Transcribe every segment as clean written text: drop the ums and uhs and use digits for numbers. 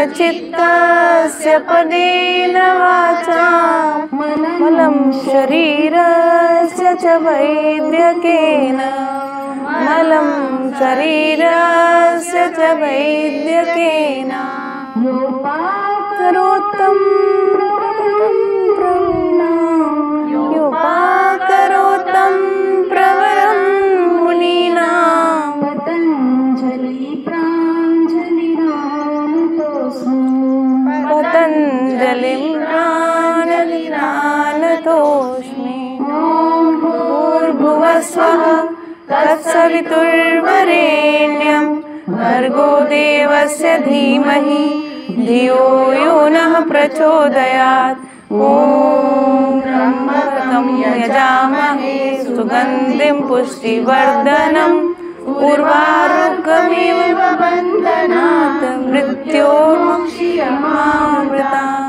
चित्तस्य पदेन वाचा मलं शरीरस्य च वैद्यकेन मलं शरीरस्य च वैद्यकेन योपाकरोत्तं योपाकरोत्तं प्रवरं मुनीनां पतञ्जलिं प्राणलिनानतोऽस्मि। भूर्भुवः स्वः तत्सवितुर्वरेण्यं भर्गो देवस्य धीमहि धियो यो नः प्रचोदयात्। ॐ त्र्यम्बकं यजामहे सुगन्धिं पुष्टिवर्धनं उर्वारुकमिव बन्धनात् मृत्योर्मुक्षीयमामृतात्।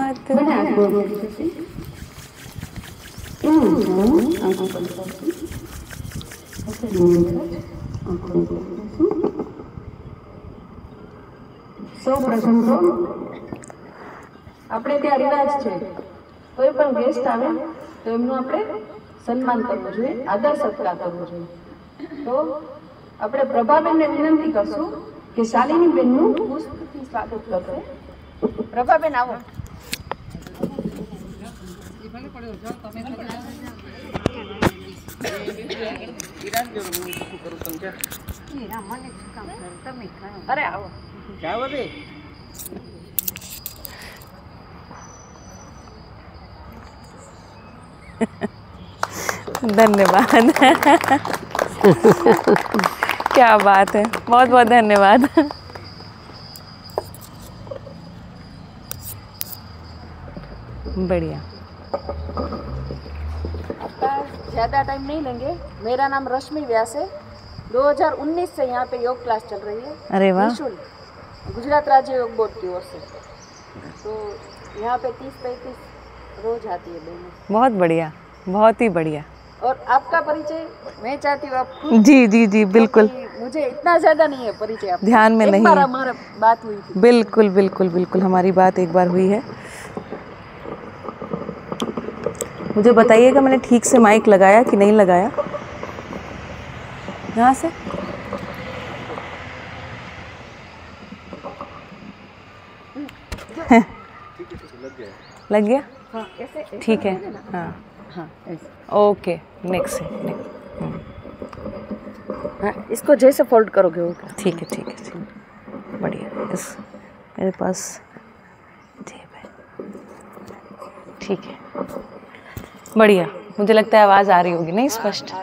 સૌ પ્રથમ તો આપણે ત્યાં રિવાજ છે, કોઈ પણ ગેસ્ટ આવે તો એમનું આપણે સન્માન કરવું જોઈએ, આદર સત્કાર કરવો જોઈએ। તો આપણે પ્રભાબેનને વિનંતી કરશું કે શાલિનીબેનનું પુષ્પથી સ્વાગત કરશે। પ્રભાબેન આવો। અરે આવો જાઓ બે। धन्यवाद। क्या बात है, बहुत बहुत धन्यवाद। बढ़िया। आपका ज़्यादा टाइम नहीं लेंगे। मेरा नाम रश्मि व्यास है। 2019 से यहाँ पे योग क्लास चल रही है। अरे वाह। निःशुल्क, गुजरात राज्य योग बोर्ड की ओर से। तो यहाँ पे 30-35 रोज आती है बहनें। बहुत बढ़िया, बहुत ही बढ़िया। और आपका परिचय मैं चाहती हूँ आप खुद, जी जी जी बिल्कुल। मुझे इतना ज़्यादा नहीं है परिचय, आप ध्यान में नहीं एक बार है। हमारा बात हुई थी। बिल्कुल बिल्कुल बिल्कुल, हमारी बात एक बार हुई है। मुझे बताइएगा मैंने ठीक से माइक लगाया कि नहीं लगाया। यहाँ से लग गया। हाँ, ऐसे ठीक है। हाँ हाँ ऐसे। ओके, नेक्स्ट है। हाँ, इसको जैसे फोल्ड करोगे वो ठीक है ठीक है ठीक है, बढ़िया। इस मेरे पास जेब है, ठीक है, बढ़िया। मुझे लगता है आवाज़ आ रही होगी नहीं स्पष्ट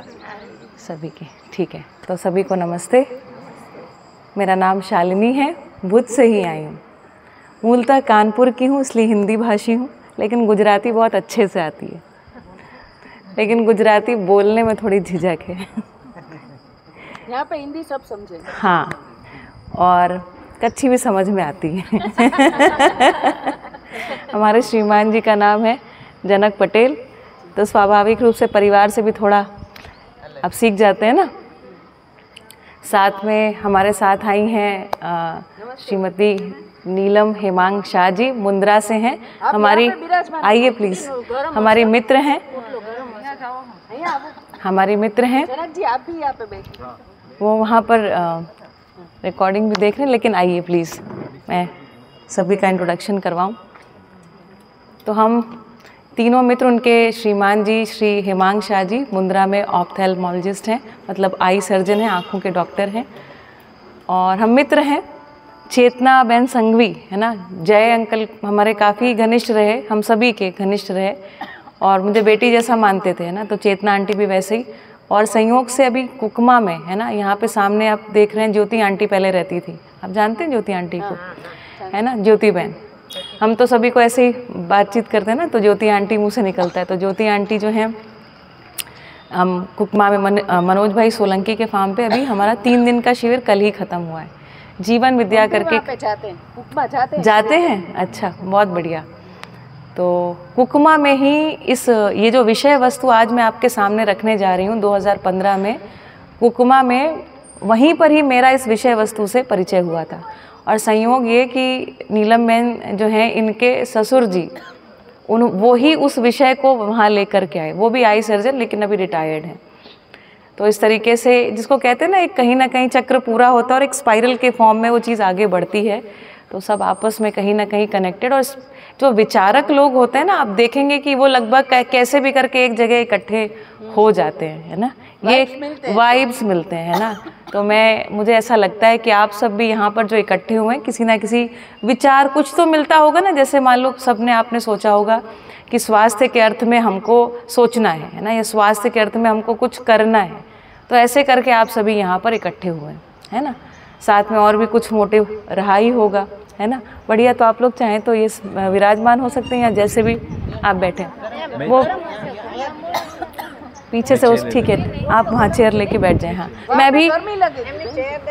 सभी की। ठीक है, तो सभी को नमस्ते। मेरा नाम शालिनी है, भुज से ही आई हूँ। मूलतः कानपुर की हूँ, इसलिए हिंदी भाषी हूँ, लेकिन गुजराती बहुत अच्छे से आती है। लेकिन गुजराती बोलने में थोड़ी झिझक है। यहाँ पे हिंदी सब समझे। हाँ, और कच्छी भी समझ में आती है। हमारे श्रीमान जी का नाम है जनक पटेल, तो स्वाभाविक रूप से परिवार से भी थोड़ा अब सीख जाते हैं ना। साथ में हमारे साथ आई हैं श्रीमती नीलम हेमांग शाह जी, मुंद्रा से हैं हमारी। आइए प्लीज़, हमारी मित्र हैं, हमारी मित्र हैं। जनक जी आप भी यहाँ पे बैठिए। वो वहाँ पर रिकॉर्डिंग भी देख रहे हैं, लेकिन आइए प्लीज़ मैं सभी का इंट्रोडक्शन करवाऊँ। तो हम तीनों मित्र, उनके श्रीमान जी श्री हेमांग शाह जी मुंद्रा में ऑप्थेल्मोलॉजिस्ट हैं, मतलब आई सर्जन हैं, आँखों के डॉक्टर हैं। और हम मित्र हैं चेतना बहन संघवी, है ना। जय अंकल हमारे काफ़ी घनिष्ठ रहे, हम सभी के घनिष्ठ रहे और मुझे बेटी जैसा मानते थे, है ना। तो चेतना आंटी भी वैसे ही। और संयोग से अभी कुकमा में, है ना, यहाँ पे सामने आप देख रहे हैं ज्योति आंटी पहले रहती थी। आप जानते हैं ज्योति आंटी को, है ना, ज्योति बहन। हम तो सभी को ऐसे ही बातचीत करते हैं ना, तो ज्योति आंटी मुँह से निकलता है। तो ज्योति आंटी जो हैं, हम कुकमा में मनोज भाई सोलंकी के फार्म पे अभी हमारा 3 दिन का शिविर कल ही ख़त्म हुआ है। जीवन विद्या करके जाते हैं, कुकमा जाते हैं। अच्छा, बहुत बढ़िया। तो कुकमा में ही ये जो विषय वस्तु आज मैं आपके सामने रखने जा रही हूँ, 2015 में कुकमा में वहीं पर ही मेरा इस विषय वस्तु से परिचय हुआ था। और संयोग ये कि नीलम बहन जो हैं इनके ससुर जी वो ही उस विषय को वहाँ लेकर के आए। वो भी आई सर्जन लेकिन अभी रिटायर्ड हैं। तो इस तरीके से जिसको कहते हैं ना, एक कहीं ना कहीं चक्र पूरा होता है और एक स्पाइरल के फॉर्म में वो चीज़ आगे बढ़ती है। तो सब आपस में कहीं ना कहीं कनेक्टेड। और जो विचारक लोग होते हैं ना, आप देखेंगे कि वो लगभग कैसे भी करके एक जगह इकट्ठे हो जाते हैं, है ना, ये वाइब्स मिलते हैं, है ना। तो मुझे ऐसा लगता है कि आप सब भी यहाँ पर जो इकट्ठे हुए हैं, किसी ना किसी विचार कुछ तो मिलता होगा ना। जैसे मान लो सबने आपने सोचा होगा कि स्वास्थ्य के अर्थ में हमको सोचना है ना, या स्वास्थ्य के अर्थ में हमको कुछ करना है। तो ऐसे करके आप सभी यहाँ पर इकट्ठे हुए हैं, है ना। साथ में और भी कुछ मोटिव रहा ही होगा, है ना। बढ़िया। तो आप लोग चाहें तो ये विराजमान हो सकते हैं या जैसे भी आप बैठे, वो पीछे से उस, ठीक है, आप वहाँ चेयर लेके बैठ जाएं। हाँ, मैं भी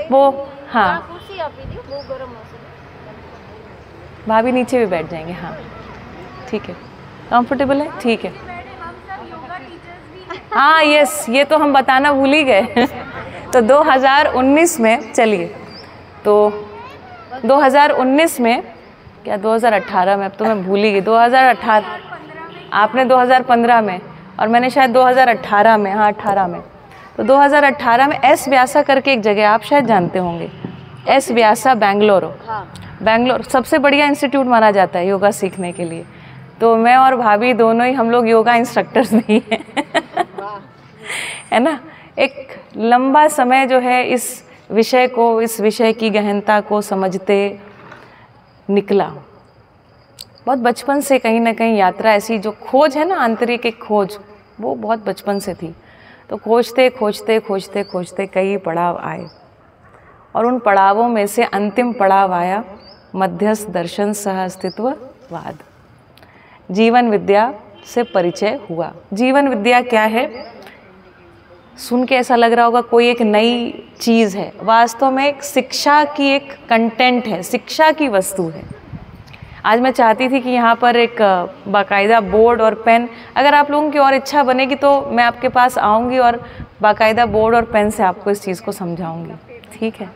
वो, हाँ, भाभी नीचे भी बैठ जाएंगे। हाँ ठीक है, कंफर्टेबल है, ठीक है। हाँ यस, ये तो हम बताना भूल ही गए। तो 2019 में, चलिए, तो 2019 में क्या 2018 में, अब तो मैं भूल ही गई। 2018 आपने 2015 में और मैंने शायद 2018 में, हाँ 18 में। तो 2018 में एस व्यासा करके एक जगह, आप शायद जानते होंगे, एस व्यासा बेंगलोर। बेंगलोर सबसे बढ़िया इंस्टीट्यूट माना जाता है योगा सीखने के लिए। तो मैं और भाभी दोनों ही हम लोग योगा इंस्ट्रक्टर्स भी हैं। है ना। एक लंबा समय जो है इस विषय को, इस विषय की गहनता को समझते निकला। बहुत बचपन से कहीं ना कहीं यात्रा ऐसी, जो खोज है ना, आंतरिक एक खोज, वो बहुत बचपन से थी। तो खोजते खोजते खोजते खोजते कई पड़ाव आए और उन पड़ावों में से अंतिम पड़ाव आया मध्यस्थ दर्शन सह अस्तित्ववाद। जीवन विद्या से परिचय हुआ। जीवन विद्या क्या है? सुन के ऐसा लग रहा होगा कोई एक नई चीज़ है, वास्तव में एक शिक्षा की एक कंटेंट है, शिक्षा की वस्तु है। आज मैं चाहती थी कि यहाँ पर एक बाकायदा बोर्ड और पेन, अगर आप लोगों की और इच्छा बनेगी तो मैं आपके पास आऊँगी और बाकायदा बोर्ड और पेन से आपको इस चीज़ को समझाऊँगी, ठीक है।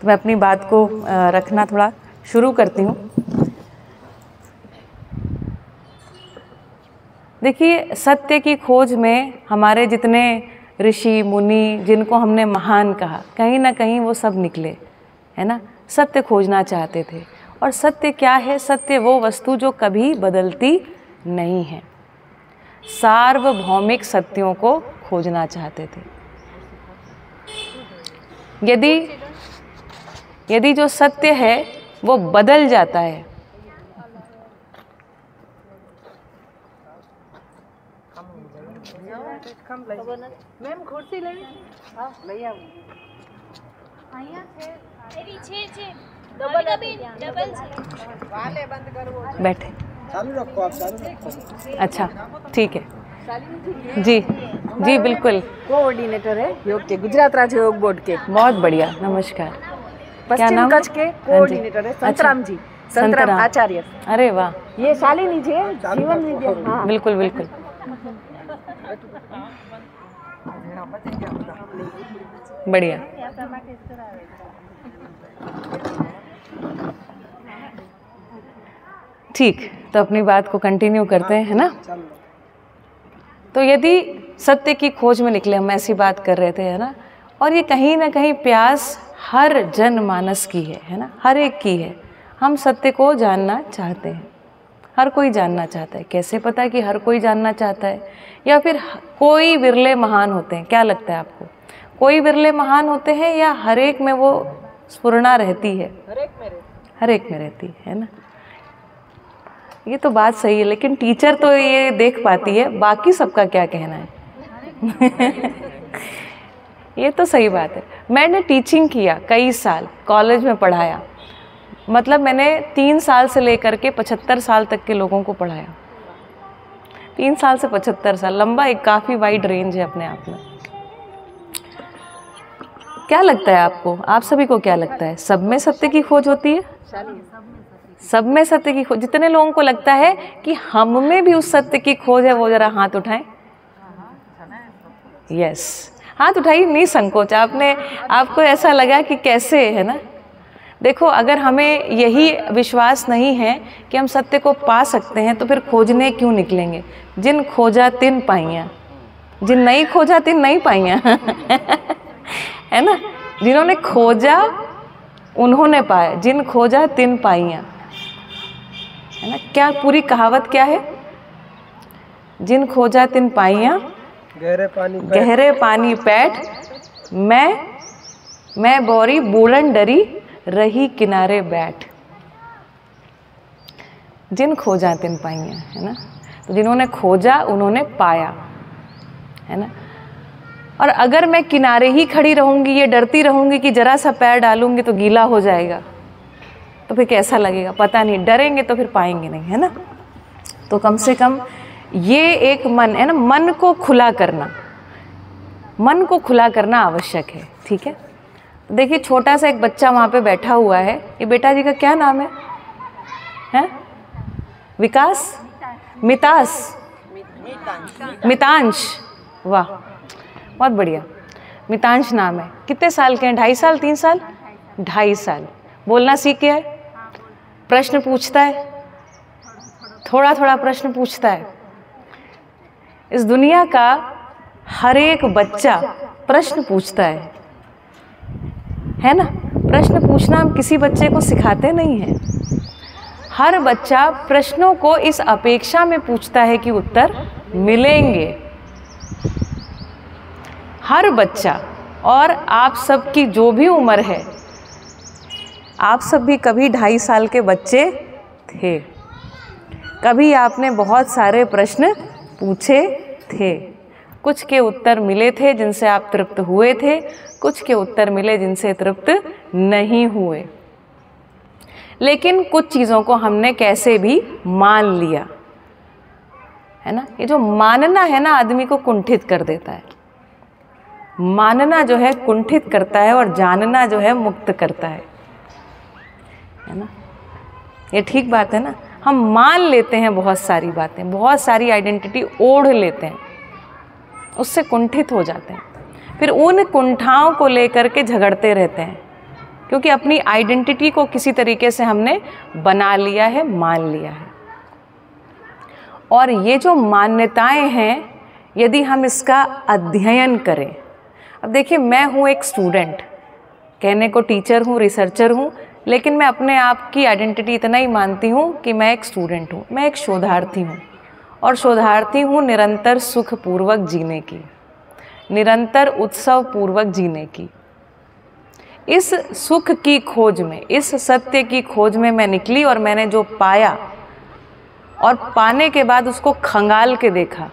तो मैं अपनी बात को रखना थोड़ा शुरू करती हूँ। देखिए, सत्य की खोज में हमारे जितने ऋषि मुनि, जिनको हमने महान कहा, कहीं ना कहीं वो सब निकले, है ना। सत्य खोजना चाहते थे। और सत्य क्या है? सत्य वो वस्तु जो कभी बदलती नहीं है। सार्वभौमिक सत्यों को खोजना चाहते थे। यदि जो सत्य है वो बदल जाता है, मैम कुर्सी ले आओ। बैठे, चालू रखो, आप चालू रखो। अच्छा ठीक है जी जी बिल्कुल। कोऑर्डिनेटर है योग के, गुजरात राज्य योग बोर्ड के। बहुत बढ़िया, नमस्कार। पश्चिम कच्छ के कोऑर्डिनेटर है संतराम जी, संतराम आचार्य। अरे वाह, ये शालिनी जी है, जीवन विद्या। हाँ बिल्कुल बिल्कुल, बढ़िया। ठीक, तो अपनी बात को कंटिन्यू करते हैं, है ना। तो यदि सत्य की खोज में निकले, हम ऐसी बात कर रहे थे, है ना। और ये कहीं ना कहीं प्यास हर जनमानस की है ना, हर एक की है। हम सत्य को जानना चाहते हैं, हर कोई जानना चाहता है। कैसे पता है कि हर कोई जानना चाहता है? या फिर कोई विरले महान होते हैं? क्या लगता है आपको, कोई विरले महान होते हैं या हर एक में वो स्फुरना रहती है? हर एक में रहती है ना। ये तो बात सही है, लेकिन टीचर तो ये देख पाती है, बाकी सबका क्या कहना है। ये तो सही बात है। मैंने टीचिंग किया कई साल, कॉलेज में पढ़ाया, मतलब मैंने 3 साल से लेकर के 75 साल तक के लोगों को पढ़ाया। 3 साल से 75 साल, लंबा एक काफ़ी वाइड रेंज है अपने आप में। क्या लगता है आपको, आप सभी को क्या लगता है, सब में सत्य की खोज होती है? सब में सत्य की खोज? जितने लोगों को लगता है कि हम में भी उस सत्य की खोज है, वो जरा हाथ उठाएं। यस, हाथ उठाइए, नहीं संकोच। आपको ऐसा लगा कि कैसे, है ना। देखो, अगर हमें यही विश्वास नहीं है कि हम सत्य को पा सकते हैं तो फिर खोजने क्यों निकलेंगे? जिन खोजा तिन पाइयाँ, जिन नहीं खोजा तिन नहीं पाइयाँ है ना। जिन्होंने खोजा उन्होंने पाया, जिन खोजा तिन पाइयाँ, है ना। क्या पूरी कहावत क्या है? जिन खोजा तिन पाइयाँ, गहरे पानी पैठ, मैं बोरी बूढ़न डरी रही किनारे बैठ। जिन खोजा तिन पाइयाँ, है ना। तो जिन्होंने खोजा उन्होंने पाया, है ना। और अगर मैं किनारे ही खड़ी रहूंगी, ये डरती रहूंगी कि जरा सा पैर डालूंगी तो गीला हो जाएगा, तो फिर कैसा लगेगा? पता नहीं। डरेंगे तो फिर पाएंगे नहीं, है ना। तो कम से कम ये एक मन है ना, मन को खुला करना, मन को खुला करना आवश्यक है। ठीक है। देखिए, छोटा सा एक बच्चा वहाँ पे बैठा हुआ है। ये बेटा जी का क्या नाम है? हैं? विकास? मितास? मितांश। वाह, बहुत बढ़िया। मितांश नाम है। कितने साल के हैं? 2.5 साल, 3 साल? 2.5 साल। बोलना सीख गया है, प्रश्न पूछता है, थोड़ा थोड़ा प्रश्न पूछता है। इस दुनिया का हर एक बच्चा प्रश्न पूछता है ना। प्रश्न पूछना हम किसी बच्चे को सिखाते नहीं हैं। हर बच्चा प्रश्नों को इस अपेक्षा में पूछता है कि उत्तर मिलेंगे। हर बच्चा। और आप सबकी जो भी उम्र है, आप सब भी कभी 2.5 साल के बच्चे थे, कभी आपने बहुत सारे प्रश्न पूछे थे। कुछ के उत्तर मिले थे जिनसे आप तृप्त हुए थे, कुछ के उत्तर मिले जिनसे तृप्त नहीं हुए। लेकिन कुछ चीज़ों को हमने कैसे भी मान लिया, है ना। ये जो मानना है ना, आदमी को कुंठित कर देता है। मानना जो है कुंठित करता है और जानना जो है मुक्त करता है ना। ये ठीक बात है ना। हम मान लेते हैं बहुत सारी बातें, बहुत सारी आइडेंटिटी ओढ़ लेते हैं, उससे कुंठित हो जाते हैं। फिर उन कुंठाओं को लेकर के झगड़ते रहते हैं, क्योंकि अपनी आइडेंटिटी को किसी तरीके से हमने बना लिया है, मान लिया है। और ये जो मान्यताएं हैं, यदि हम इसका अध्ययन करें, अब देखिए, मैं हूँ एक स्टूडेंट, कहने को टीचर हूँ, रिसर्चर हूँ, लेकिन मैं अपने आप की आइडेंटिटी इतना ही मानती हूँ कि मैं एक स्टूडेंट हूँ, मैं एक शोधार्थी हूँ। और शोधार्थी हूँ निरंतर सुखपूर्वक जीने की, निरंतर उत्सव पूर्वक जीने की। इस सुख की खोज में, इस सत्य की खोज में मैं निकली और मैंने जो पाया और पाने के बाद उसको खंगाल के देखा।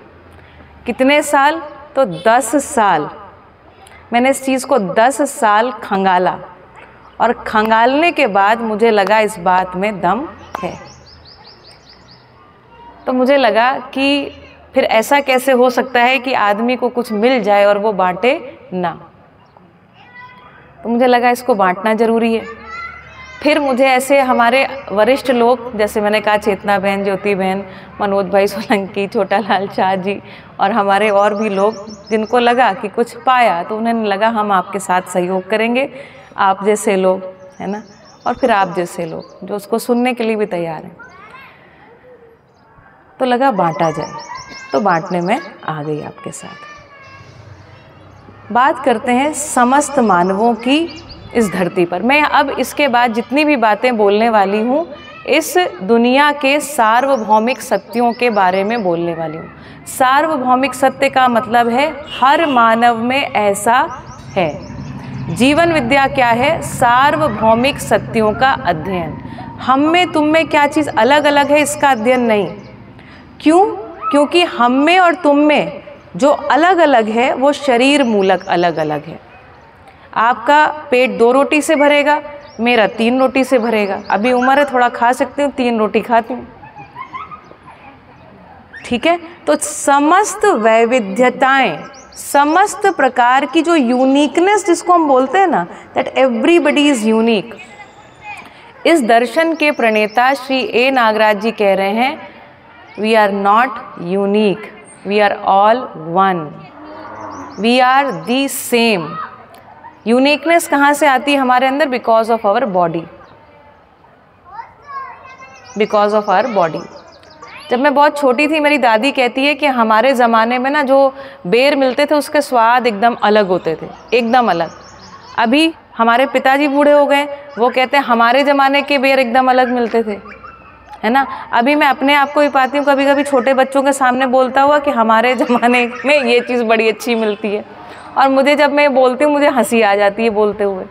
कितने साल? तो 10 साल। मैंने इस चीज़ को 10 साल खंगाला और खंगालने के बाद मुझे लगा इस बात में दम है। तो मुझे लगा कि फिर ऐसा कैसे हो सकता है कि आदमी को कुछ मिल जाए और वो बांटे ना। तो मुझे लगा इसको बांटना ज़रूरी है। फिर मुझे ऐसे हमारे वरिष्ठ लोग, जैसे मैंने कहा चेतना बहन, ज्योति बहन, मनोज भाई सोलंकी, छोटा लाल शाह जी और हमारे और भी लोग, जिनको लगा कि कुछ पाया, तो उन्हें लगा हम आपके साथ सहयोग करेंगे, आप जैसे लोग, है ना, और फिर आप जैसे लोग जो उसको सुनने के लिए भी तैयार हैं। तो लगा बांटा जाए, तो बांटने में आ गई आपके साथ। बात करते हैं समस्त मानवों की इस धरती पर। मैं अब इसके बाद जितनी भी बातें बोलने वाली हूँ, इस दुनिया के सार्वभौमिक सत्यों के बारे में बोलने वाली हूँ। सार्वभौमिक सत्य का मतलब है हर मानव में ऐसा है। जीवन विद्या क्या है? सार्वभौमिक सत्यों का अध्ययन। हम में तुम में क्या चीज़ अलग अलग है, इसका अध्ययन नहीं। क्यों? क्योंकि हम में और तुम में जो अलग अलग है वो शरीर मूलक अलग अलग है। आपका पेट 2 रोटी से भरेगा, मेरा 3 रोटी से भरेगा। अभी उम्र है, थोड़ा खा सकती हूँ, 3 रोटी खाती हूँ, ठीक है। तो समस्त वैविध्यताएं, समस्त प्रकार की जो यूनिकनेस जिसको हम बोलते हैं ना, दैट एवरीबडी इज यूनिक, इस दर्शन के प्रणेता श्री ए नागराज जी कह रहे हैं, we are not unique, we are all one, we are the same. Uniqueness कहाँ से आती है हमारे अंदर? Because of our body. Because of our body. जब मैं बहुत छोटी थी मेरी दादी कहती है कि हमारे ज़माने में ना जो बेर मिलते थे उसके स्वाद एकदम अलग होते थे, एकदम अलग। अभी हमारे पिताजी बूढ़े हो गए, वो कहते हैं हमारे ज़माने के बेर एकदम अलग मिलते थे, है ना। अभी मैं अपने आप को ही पाती हूँ कभी कभी छोटे बच्चों के सामने बोलता हुआ कि हमारे ज़माने में ये चीज़ बड़ी अच्छी मिलती है, और मुझे जब मैं बोलती हूँ मुझे हंसी आ जाती है बोलते हुए।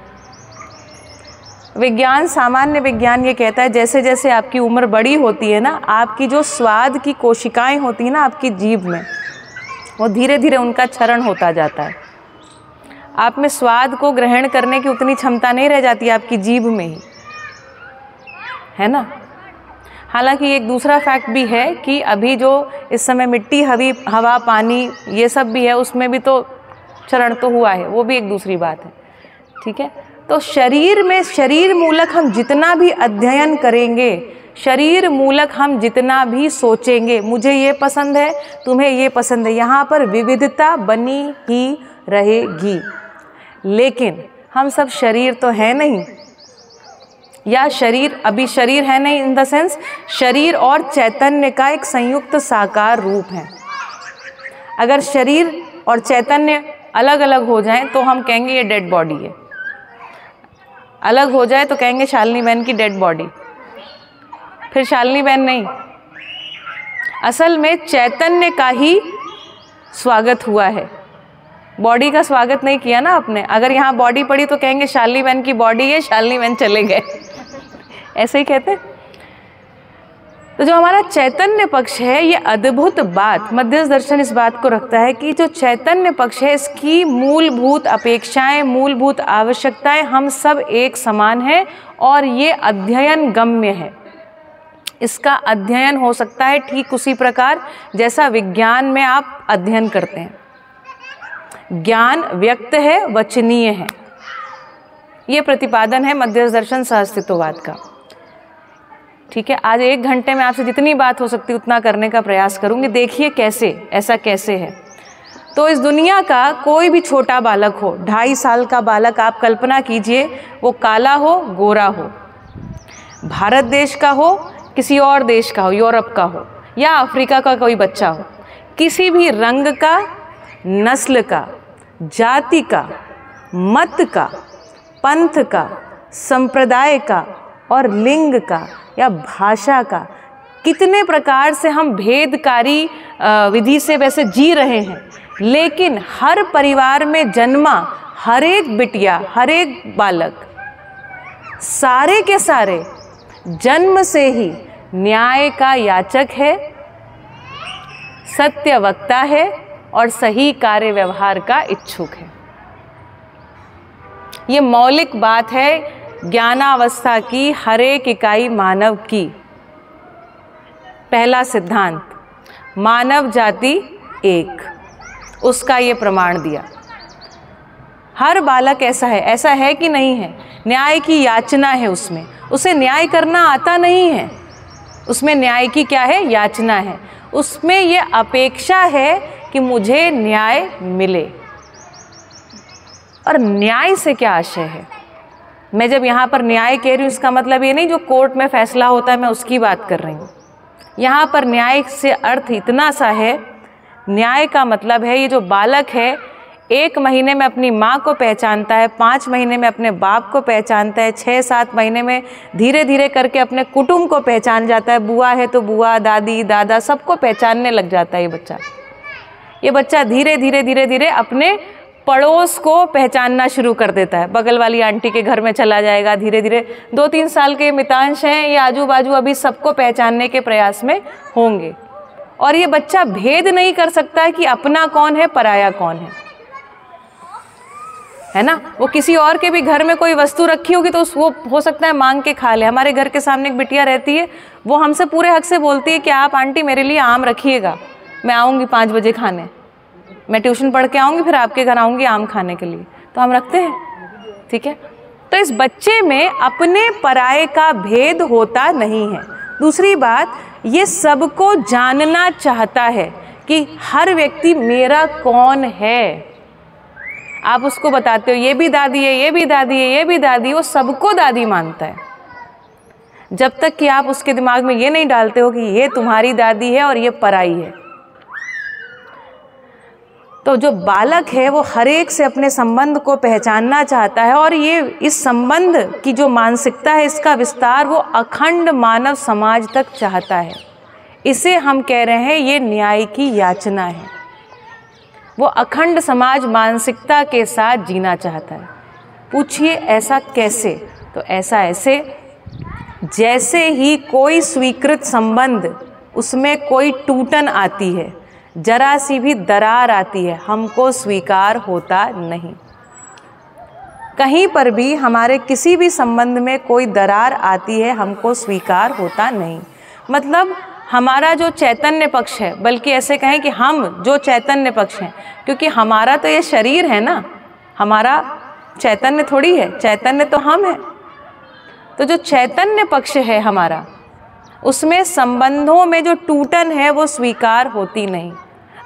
विज्ञान, सामान्य विज्ञान ये कहता है जैसे जैसे आपकी उम्र बड़ी होती है ना, आपकी जो स्वाद की कोशिकाएं होती हैं ना आपकी जीभ में, वो धीरे धीरे उनका क्षरण होता जाता है। आप में स्वाद को ग्रहण करने की उतनी क्षमता नहीं रह जाती आपकी जीभ में ही, है ना। हालांकि एक दूसरा फैक्ट भी है कि अभी जो इस समय मिट्टी, हवा, पानी ये सब भी है, उसमें भी तो क्षरण तो हुआ है, वो भी एक दूसरी बात है, ठीक है। तो शरीर में, शरीर मूलक हम जितना भी अध्ययन करेंगे, शरीर मूलक हम जितना भी सोचेंगे, मुझे ये पसंद है, तुम्हें ये पसंद है, यहाँ पर विविधता बनी ही रहेगी। लेकिन हम सब शरीर तो है नहीं, या शरीर, अभी शरीर है नहीं इन द सेंस शरीर और चैतन्य का एक संयुक्त साकार रूप है। अगर शरीर और चैतन्य अलग अलग हो जाएं तो हम कहेंगे ये डेड बॉडी है, अलग हो जाए तो कहेंगे शालिनी बहन की डेड बॉडी, फिर शालिनी बहन नहीं। असल में चैतन्य का ही स्वागत हुआ है, बॉडी का स्वागत नहीं किया ना आपने। अगर यहाँ बॉडी पड़ी तो कहेंगे शालिनी बहन की बॉडी है, शालिनी बहन चले गए, ऐसे ही कहते हैं। तो जो हमारा चैतन्य पक्ष है, ये अद्भुत बात, मध्यस्थ दर्शन इस बात को रखता है कि जो चैतन्य पक्ष है इसकी मूलभूत अपेक्षाएं, मूलभूत आवश्यकताएं हम सब एक समान हैं, और ये अध्ययन गम्य है। इसका अध्ययन हो सकता है ठीक उसी प्रकार जैसा विज्ञान में आप अध्ययन करते हैं। ज्ञान व्यक्त है, वचनीय है, ये प्रतिपादन है मध्यस्थ दर्शन सहअस्तित्ववाद का, ठीक है। आज 1 घंटे में आपसे जितनी बात हो सकती उतना करने का प्रयास करूंगी। देखिए कैसे, ऐसा कैसे है। तो इस दुनिया का कोई भी छोटा बालक हो, 2.5 साल का बालक, आप कल्पना कीजिए, वो काला हो, गोरा हो, भारत देश का हो, किसी और देश का हो, यूरोप का हो, या अफ्रीका का कोई बच्चा हो, किसी भी रंग का, नस्ल का, जाति का, मत का, पंथ का, संप्रदाय का और लिंग का या भाषा का, कितने प्रकार से हम भेदकारी विधि से वैसे जी रहे हैं, लेकिन हर परिवार में जन्मा हर एक बिटिया, हर एक बालक, सारे के सारे जन्म से ही न्याय का याचक है, सत्य वक्ता है और सही कार्य व्यवहार का इच्छुक है। ये मौलिक बात है ज्ञानावस्था की हर एक इकाई मानव की। पहला सिद्धांत, मानव जाति एक, उसका ये प्रमाण दिया। हर बालक ऐसा है कि नहीं है। न्याय की याचना है उसमें, उसे न्याय करना आता नहीं है, उसमें न्याय की क्या है, याचना है। उसमें ये अपेक्षा है कि मुझे न्याय मिले। और न्याय से क्या आशय है? मैं जब यहाँ पर न्याय कह रही हूँ इसका मतलब ये नहीं जो कोर्ट में फैसला होता है मैं उसकी बात कर रही हूँ। यहाँ पर न्याय से अर्थ इतना सा है, न्याय का मतलब है ये जो बालक है 1 महीने में अपनी माँ को पहचानता है, 5 महीने में अपने बाप को पहचानता है, 6-7 महीने में धीरे धीरे करके अपने कुटुंब को पहचान जाता है, बुआ है तो बुआ, दादी, दादा, सबको पहचानने लग जाता है ये बच्चा धीरे धीरे अपने पड़ोस को पहचानना शुरू कर देता है। बगल वाली आंटी के घर में चला जाएगा, धीरे धीरे 2-3 साल के मितांश हैं, ये आजू बाजू अभी सबको पहचानने के प्रयास में होंगे। और ये बच्चा भेद नहीं कर सकता है कि अपना कौन है, पराया कौन है ना। वो किसी और के भी घर में कोई वस्तु रखी होगी तो वो हो सकता है मांग के खा ले। हमारे घर के सामने एक बिटिया रहती है, वो हमसे पूरे हक से बोलती है कि आप आंटी मेरे लिए आम रखिएगा, मैं आऊँगी 5 बजे खाने, मैं ट्यूशन पढ़ के आऊँगी फिर आपके घर आऊँगी आम खाने के लिए, तो हम रखते हैं, ठीक है। तो इस बच्चे में अपने पराये का भेद होता नहीं है। दूसरी बात, ये सबको जानना चाहता है कि हर व्यक्ति मेरा कौन है। आप उसको बताते हो ये भी दादी है, ये भी दादी है, ये भी दादी, वो सबको दादी मानता है। जब तक कि आप उसके दिमाग में ये नहीं डालते हो कि ये तुम्हारी दादी है और ये पराई है। तो जो बालक है वो हर एक से अपने संबंध को पहचानना चाहता है, और ये इस संबंध की जो मानसिकता है इसका विस्तार वो अखंड मानव समाज तक चाहता है। इसे हम कह रहे हैं ये न्याय की याचना है। वो अखंड समाज मानसिकता के साथ जीना चाहता है। पूछिए ऐसा कैसे? तो ऐसा ऐसे, जैसे ही कोई स्वीकृत संबंध उसमें कोई टूटन आती है, जरा सी भी दरार आती है, हमको स्वीकार होता नहीं। कहीं पर भी हमारे किसी भी संबंध में कोई दरार आती है, हमको स्वीकार होता नहीं। मतलब हमारा जो चैतन्य पक्ष है, बल्कि ऐसे कहें कि हम जो चैतन्य पक्ष हैं, क्योंकि हमारा तो ये शरीर है ना, हमारा चैतन्य थोड़ी है, चैतन्य तो हम हैं। तो जो चैतन्य पक्ष है हमारा, उसमें संबंधों में जो टूटन है वो स्वीकार होती नहीं।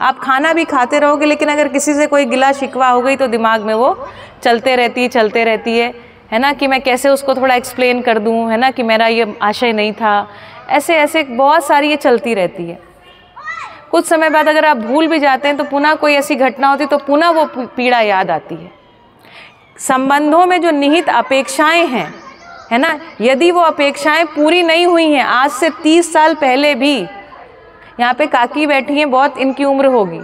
आप खाना भी खाते रहोगे, लेकिन अगर किसी से कोई गिला शिकवा हो गई तो दिमाग में वो चलते रहती है ना, कि मैं कैसे उसको थोड़ा एक्सप्लेन कर दूं, है ना, कि मेरा ये आशय नहीं था। ऐसे ऐसे बहुत सारी ये चलती रहती है। कुछ समय बाद अगर आप भूल भी जाते हैं तो पुनः कोई ऐसी घटना होती तो पुनः वो पीड़ा याद आती है। संबंधों में जो निहित अपेक्षाएं हैं, है ना, यदि वो अपेक्षाएं पूरी नहीं हुई हैं, आज से 30 साल पहले भी, यहाँ पे काकी बैठी हैं, बहुत इनकी उम्र होगी,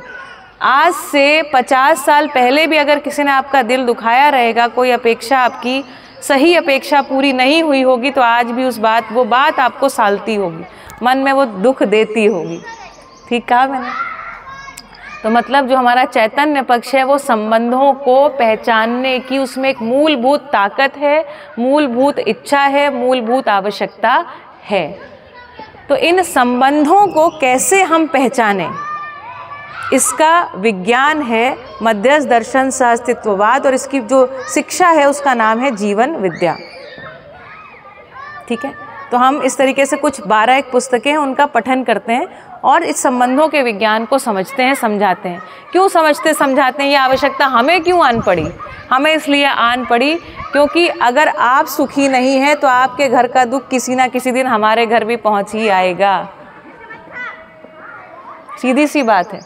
आज से 50 साल पहले भी अगर किसी ने आपका दिल दुखाया रहेगा, कोई अपेक्षा आपकी सही अपेक्षा पूरी नहीं हुई होगी, तो आज भी वो बात आपको सालती होगी, मन में वो दुख देती होगी। ठीक कहा मैंने? तो मतलब जो हमारा चैतन्य पक्ष है वो संबंधों को पहचानने की उसमें एक मूलभूत ताकत है, मूलभूत इच्छा है, मूलभूत आवश्यकता है। तो इन संबंधों को कैसे हम पहचानें, इसका विज्ञान है मध्यस्थ दर्शन सहअस्तित्ववाद, और इसकी जो शिक्षा है उसका नाम है जीवन विद्या। ठीक है, तो हम इस तरीके से कुछ 12 पुस्तकें हैं उनका पठन करते हैं और इस संबंधों के विज्ञान को समझते हैं, समझाते हैं। क्यों समझते समझाते हैं, ये आवश्यकता हमें क्यों आन पड़ी? हमें इसलिए आन पड़ी क्योंकि अगर आप सुखी नहीं हैं तो आपके घर का दुख किसी ना किसी दिन हमारे घर भी पहुंच ही आएगा। सीधी सी बात है।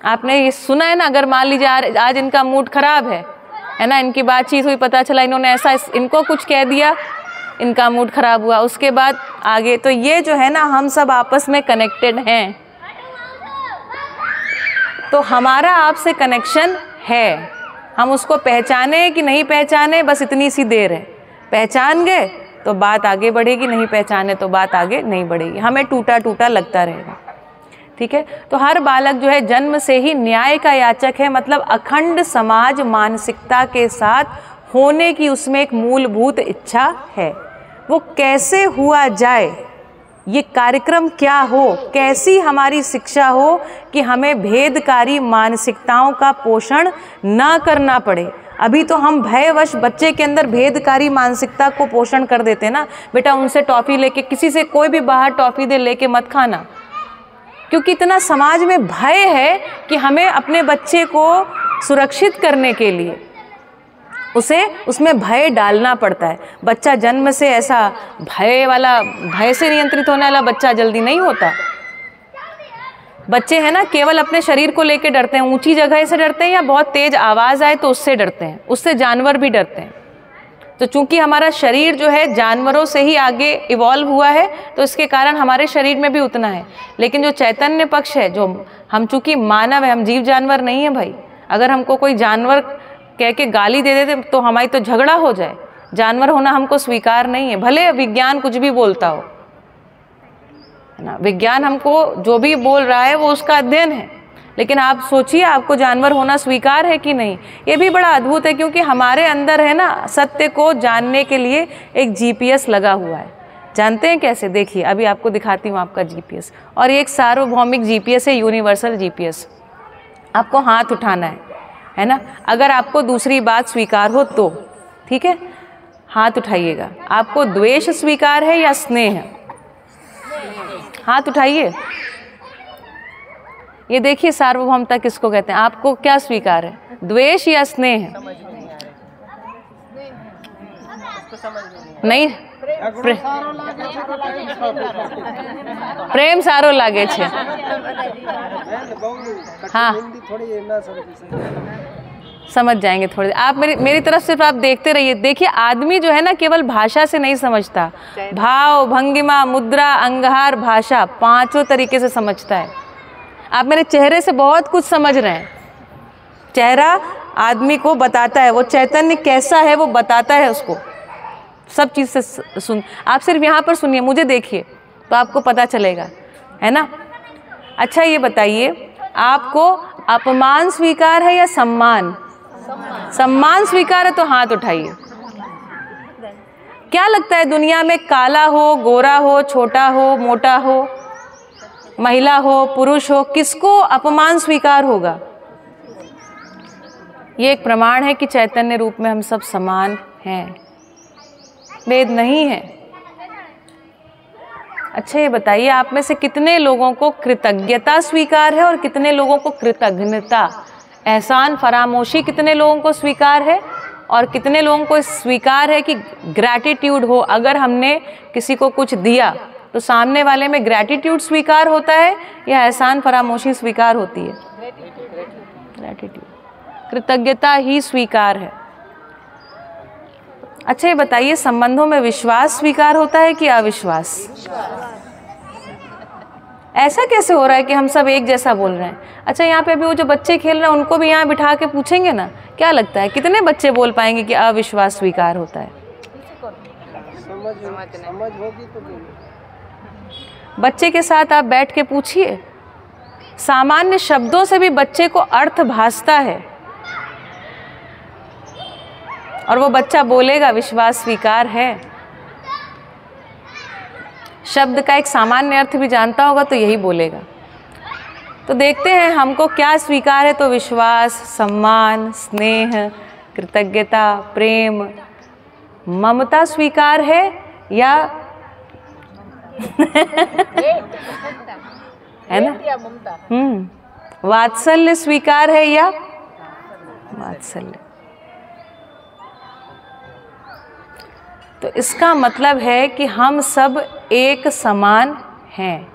आपने ये सुना है ना, अगर मान लीजिए आज इनका मूड खराब है ना, इनकी बातचीत हुई, पता चला इन्होंने ऐसा इनको कुछ कह दिया, इनका मूड खराब हुआ, उसके बाद आगे। तो ये जो है ना, हम सब आपस में कनेक्टेड हैं, तो हमारा आपसे कनेक्शन है। हम उसको पहचाने कि नहीं पहचाने, बस इतनी सी देर है। पहचान गए तो बात आगे बढ़ेगी, नहीं पहचाने तो बात आगे नहीं बढ़ेगी, हमें टूटा टूटा लगता रहेगा। ठीक है, तो हर बालक जो है जन्म से ही न्याय का याचक है, मतलब अखंड समाज मानसिकता के साथ होने की उसमें एक मूलभूत इच्छा है। वो कैसे हुआ जाए, ये कार्यक्रम क्या हो, कैसी हमारी शिक्षा हो कि हमें भेदकारी मानसिकताओं का पोषण ना करना पड़े। अभी तो हम भयवश बच्चे के अंदर भेदकारी मानसिकता को पोषण कर देते हैं ना, बेटा उनसे टॉफ़ी लेके, किसी से कोई भी बाहर टॉफ़ी दे लेके मत खाना, क्योंकि इतना समाज में भय है कि हमें अपने बच्चे को सुरक्षित करने के लिए उसे उसमें भय डालना पड़ता है। बच्चा जन्म से ऐसा भय से नियंत्रित होने वाला बच्चा जल्दी नहीं होता। बच्चे हैं ना, केवल अपने शरीर को लेकर डरते हैं, ऊंची जगह से डरते हैं या बहुत तेज आवाज़ आए तो उससे डरते हैं, उससे जानवर भी डरते हैं। तो चूंकि हमारा शरीर जो है जानवरों से ही आगे इवॉल्व हुआ है, तो इसके कारण हमारे शरीर में भी उतना है। लेकिन जो चैतन्य पक्ष है, जो हम चूंकि मानव है, हम जीव जानवर नहीं है भाई। अगर हमको कोई जानवर कह के गाली दे देते तो हमारी तो झगड़ा हो जाए। जानवर होना हमको स्वीकार नहीं है, भले विज्ञान कुछ भी बोलता हो, है ना। विज्ञान हमको जो भी बोल रहा है वो उसका अध्ययन है, लेकिन आप सोचिए आपको जानवर होना स्वीकार है कि नहीं। ये भी बड़ा अद्भुत है, क्योंकि हमारे अंदर है ना, सत्य को जानने के लिए एक GPS लगा हुआ है। जानते हैं कैसे? देखिए अभी आपको दिखाती हूँ आपका GPS, और ये एक सार्वभौमिक GPS है, यूनिवर्सल GPS। आपको हाथ उठाना है ना। अगर आपको दूसरी बात स्वीकार हो तो ठीक है, हाथ उठाइएगा। आपको द्वेष स्वीकार है या स्नेह है? हाथ उठाइए। ये देखिए सार्वभौमता किसको कहते हैं, आपको क्या स्वीकार है, द्वेष या स्नेह? नहीं प्रेम सारो लागे छे। हाँ समझ जाएंगे थोड़ी। आप मेरी तरफ सिर्फ आप देखते रहिए। देखिए आदमी जो है ना केवल भाषा से नहीं समझता, भाव, भंगिमा, मुद्रा, अंगहार, भाषा, पांचों तरीके से समझता है। आप मेरे चेहरे से बहुत कुछ समझ रहे हैं। चेहरा आदमी को बताता है, वो चैतन्य कैसा है वो बताता है उसको, सब चीज़ से सुन। आप सिर्फ यहाँ पर सुनिए, मुझे देखिए तो आपको पता चलेगा, है ना। अच्छा ये बताइए, आपको अपमान स्वीकार है या सम्मान? सम्मान स्वीकार है तो हाथ उठाइए। क्या लगता है दुनिया में काला हो, गोरा हो, छोटा हो, मोटा हो, महिला हो, पुरुष हो, किसको अपमान स्वीकार होगा? ये एक प्रमाण है कि चैतन्य रूप में हम सब समान हैं, भेद नहीं है। अच्छा ये बताइए, आप में से कितने लोगों को कृतज्ञता स्वीकार है और कितने लोगों को कृतज्ञता, एहसान फरामोशी कितने लोगों को स्वीकार है और कितने लोगों को स्वीकार है कि ग्रैटिट्यूड हो। अगर हमने किसी को कुछ दिया तो सामने वाले में ग्रैटिट्यूड स्वीकार होता है या एहसान फरामोशी स्वीकार होती है? ग्रैटिट्यूड, कृतज्ञता ही स्वीकार है। अच्छा ये बताइए, संबंधों में विश्वास स्वीकार होता है कि अविश्वास? ऐसा कैसे हो रहा है कि हम सब एक जैसा बोल रहे हैं? अच्छा यहाँ पे अभी वो जो बच्चे खेल रहे हैं उनको भी यहाँ बिठा के पूछेंगे ना, क्या लगता है कितने बच्चे बोल पाएंगे कि अविश्वास स्वीकार होता है? समझ होगी तो बच्चे के साथ आप बैठ के पूछिए, सामान्य शब्दों से भी बच्चे को अर्थ भासता है और वो बच्चा बोलेगा विश्वास स्वीकार है। शब्द का एक सामान्य अर्थ भी जानता होगा तो यही बोलेगा। तो देखते हैं हमको क्या स्वीकार है। तो विश्वास, सम्मान, स्नेह, कृतज्ञता, प्रेम, ममता स्वीकार है या है ना, वात्सल्य स्वीकार है या वात्सल्य? तो इसका मतलब है कि हम सब एक समान हैं।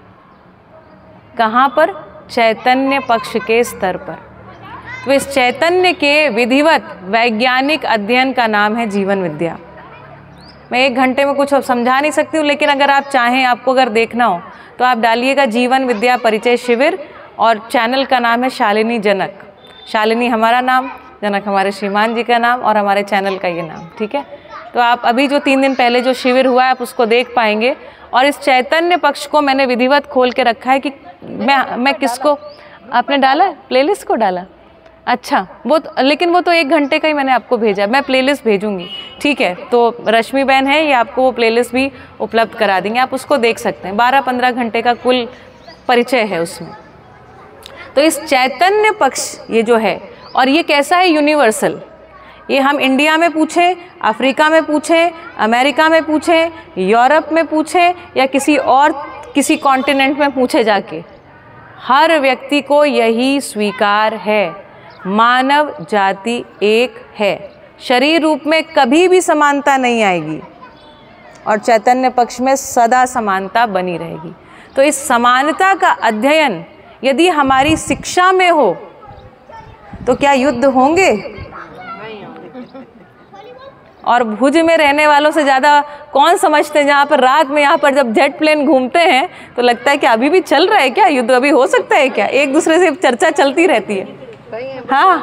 कहाँ पर? चैतन्य पक्ष के स्तर पर। तो इस चैतन्य के विधिवत वैज्ञानिक अध्ययन का नाम है जीवन विद्या। मैं 1 घंटे में कुछ समझा नहीं सकती हूँ, लेकिन अगर आप चाहें, आपको अगर देखना हो तो आप डालिएगा जीवन विद्या परिचय शिविर और चैनल का नाम है शालिनी जनक। शालिनी हमारा नाम, जनक हमारे श्रीमान जी का नाम और हमारे चैनल का ये नाम, ठीक है। तो आप अभी जो 3 दिन पहले जो शिविर हुआ है आप उसको देख पाएंगे। और इस चैतन्य पक्ष को मैंने विधिवत खोल के रखा है कि मैं किसको, आपने डाला प्लेलिस्ट को डाला? अच्छा लेकिन वो तो 1 घंटे का ही मैंने आपको भेजा, मैं प्लेलिस्ट भेजूंगी, ठीक है। तो रश्मि बहन है, ये आपको वो प्लेलिस्ट भी उपलब्ध करा देंगे, आप उसको देख सकते हैं। 12-15 घंटे का कुल परिचय है उसमें। तो इस चैतन्य पक्ष ये जो है, और ये कैसा है? यूनिवर्सल। ये हम इंडिया में पूछें, अफ्रीका में पूछें, अमेरिका में पूछें, यूरोप में पूछें या किसी कॉन्टिनेंट में पूछे जाके, हर व्यक्ति को यही स्वीकार है। मानव जाति एक है, शरीर रूप में कभी भी समानता नहीं आएगी और चैतन्य पक्ष में सदा समानता बनी रहेगी। तो इस समानता का अध्ययन यदि हमारी शिक्षा में हो तो क्या युद्ध होंगे? और भुज में रहने वालों से ज़्यादा कौन समझते हैं, जहाँ पर रात में यहाँ पर जब जेट प्लेन घूमते हैं तो लगता है कि अभी भी चल रहा है क्या युद्ध, अभी हो सकता है क्या? एक दूसरे से चर्चा चलती रहती है। हाँ,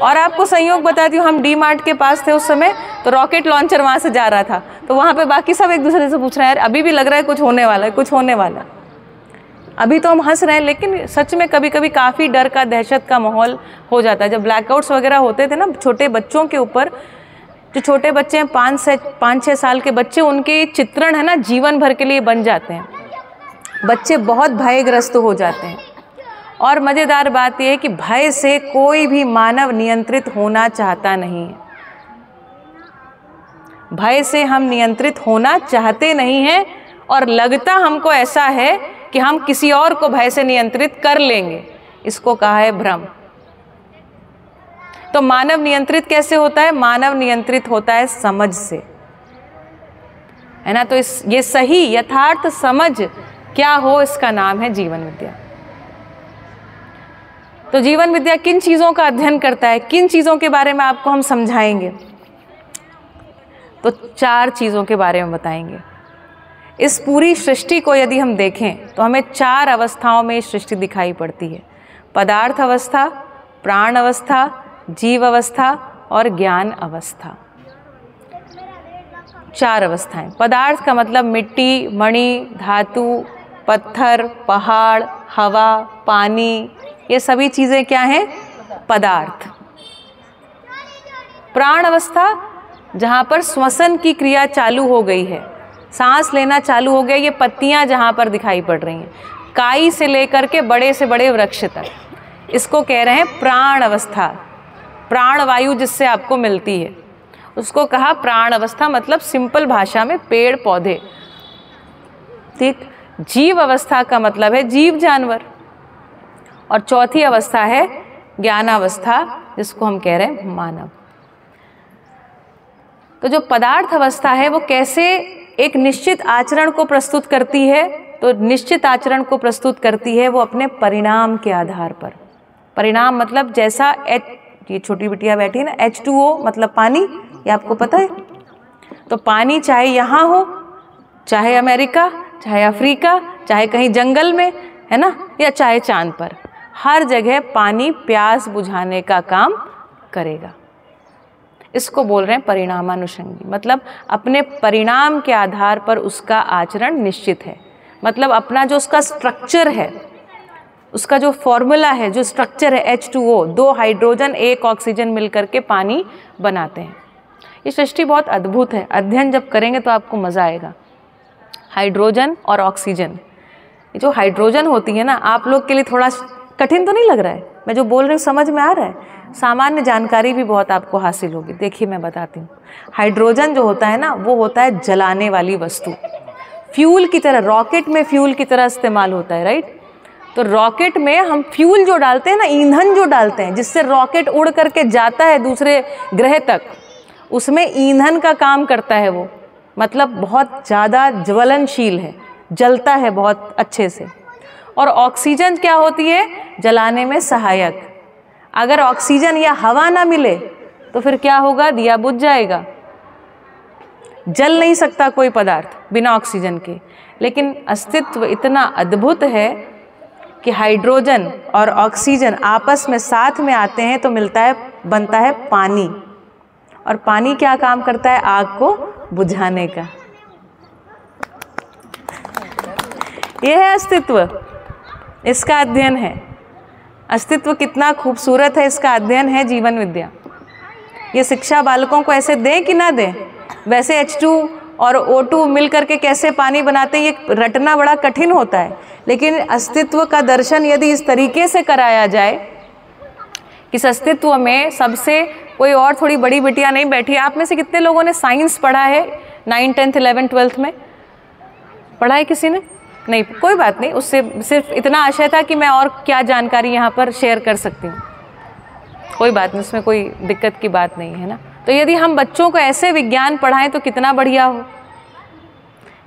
और आपको संयोग बताती हूँ, हम डी मार्ट के पास थे उस समय, तो रॉकेट लॉन्चर वहाँ से जा रहा था, तो वहाँ पे बाकी सब एक दूसरे से पूछ रहे हैं यार अभी भी लग रहा है कुछ होने वाला है, कुछ होने वाला है। अभी तो हम हंस रहे हैं, लेकिन सच में कभी कभी काफ़ी डर का, दहशत का माहौल हो जाता है। जब ब्लैकआउट्स वगैरह होते थे ना छोटे बच्चों के ऊपर, जो छोटे बच्चे हैं 5-6 साल के बच्चे, उनके चित्रण है ना जीवन भर के लिए बन जाते हैं। बच्चे बहुत भयग्रस्त हो जाते हैं। और मज़ेदार बात यह है कि भय से कोई भी मानव नियंत्रित होना चाहता नहीं है। भय से हम नियंत्रित होना चाहते नहीं हैं और लगता हमको ऐसा है कि हम किसी और को भय से नियंत्रित कर लेंगे। इसको कहा है भ्रम। तो मानव नियंत्रित कैसे होता है? मानव नियंत्रित होता है समझ से। है ना। तो ये सही यथार्थ समझ क्या हो, इसका नाम है जीवन विद्या। तो जीवन विद्या किन चीज़ों का अध्ययन करता है, किन चीज़ों के बारे में आपको हम समझाएंगे? तो 4 चीज़ों के बारे में बताएंगे। इस पूरी सृष्टि को यदि हम देखें तो हमें 4 अवस्थाओं में सृष्टि दिखाई पड़ती है। पदार्थ अवस्था, प्राण अवस्था, जीव अवस्था और ज्ञान अवस्था। 4 अवस्थाएं। पदार्थ का मतलब मिट्टी, मणि, धातु, पत्थर, पहाड़, हवा, पानी, ये सभी चीज़ें क्या हैं? पदार्थ। प्राण अवस्था, जहाँ पर श्वसन की क्रिया चालू हो गई है, सांस लेना चालू हो गया, ये पत्तियाँ जहाँ पर दिखाई पड़ रही हैं, काई से लेकर के बड़े से बड़े वृक्ष तक, इसको कह रहे हैं प्राण अवस्था। प्राण वायु जिससे आपको मिलती है उसको कहा प्राण अवस्था, मतलब सिंपल भाषा में पेड़ पौधे। ठीक। जीव अवस्था का मतलब है जीव जानवर। और चौथी अवस्था है ज्ञानावस्था, जिसको हम कह रहे हैं मानव। तो जो पदार्थ अवस्था है वो कैसे एक निश्चित आचरण को प्रस्तुत करती है? तो निश्चित आचरण को प्रस्तुत करती है वो अपने परिणाम के आधार पर। परिणाम मतलब जैसा ये छोटी बिटिया बैठी है ना, H2O मतलब पानी, ये आपको पता है। तो पानी चाहे यहाँ हो, चाहे अमेरिका, चाहे अफ्रीका, चाहे कहीं जंगल में, है ना, या चाहे चांद पर, हर जगह पानी प्यास बुझाने का काम करेगा। इसको बोल रहे हैं परिणामानुषंगी, मतलब अपने परिणाम के आधार पर उसका आचरण निश्चित है। मतलब अपना जो उसका स्ट्रक्चर है, उसका जो फॉर्मूला है, जो स्ट्रक्चर है H2O, 2 हाइड्रोजन 1 ऑक्सीजन मिलकर के पानी बनाते हैं। ये सृष्टि बहुत अद्भुत है, अध्ययन जब करेंगे तो आपको मज़ा आएगा। हाइड्रोजन और ऑक्सीजन, ये जो हाइड्रोजन होती है ना, आप लोग के लिए थोड़ा कठिन तो नहीं लग रहा है? मैं जो बोल रही हूँ समझ में आ रहा है? सामान्य जानकारी भी बहुत आपको हासिल होगी। देखिए मैं बताती हूँ। हाइड्रोजन जो होता है ना, वो होता है जलाने वाली वस्तु, फ्यूल की तरह, रॉकेट में फ्यूल की तरह इस्तेमाल होता है, राइट। तो रॉकेट में हम फ्यूल जो डालते हैं ना, ईंधन जो डालते हैं जिससे रॉकेट उड़ करके जाता है दूसरे ग्रह तक, उसमें ईंधन का काम करता है वो, मतलब बहुत ज़्यादा ज्वलनशील है, जलता है बहुत अच्छे से। और ऑक्सीजन क्या होती है? जलाने में सहायक। अगर ऑक्सीजन या हवा ना मिले तो फिर क्या होगा? दिया बुझ जाएगा, जल नहीं सकता कोई पदार्थ बिना ऑक्सीजन के। लेकिन अस्तित्व इतना अद्भुत है कि हाइड्रोजन और ऑक्सीजन आपस में साथ में आते हैं तो मिलता है, बनता है पानी। और पानी क्या काम करता है? आग को बुझाने का। यह है अस्तित्व, इसका अध्ययन है। अस्तित्व कितना खूबसूरत है, इसका अध्ययन है जीवन विद्या। ये शिक्षा बालकों को ऐसे दें कि ना दें? वैसे H2 और O2 मिल करके कैसे पानी बनाते हैं, ये रटना बड़ा कठिन होता है। लेकिन अस्तित्व का दर्शन यदि इस तरीके से कराया जाए, इस अस्तित्व में सबसे कोई और थोड़ी बड़ी बिटिया नहीं बैठी। आप में से कितने लोगों ने साइंस पढ़ा है? 9, 10, 11, 12 में पढ़ा है किसी ने? नहीं, कोई बात नहीं। उससे सिर्फ इतना आशय था कि मैं और क्या जानकारी यहाँ पर शेयर कर सकती हूँ, कोई बात नहीं, उसमें कोई दिक्कत की बात नहीं है ना। तो यदि हम बच्चों को ऐसे विज्ञान पढ़ाएं तो कितना बढ़िया हो,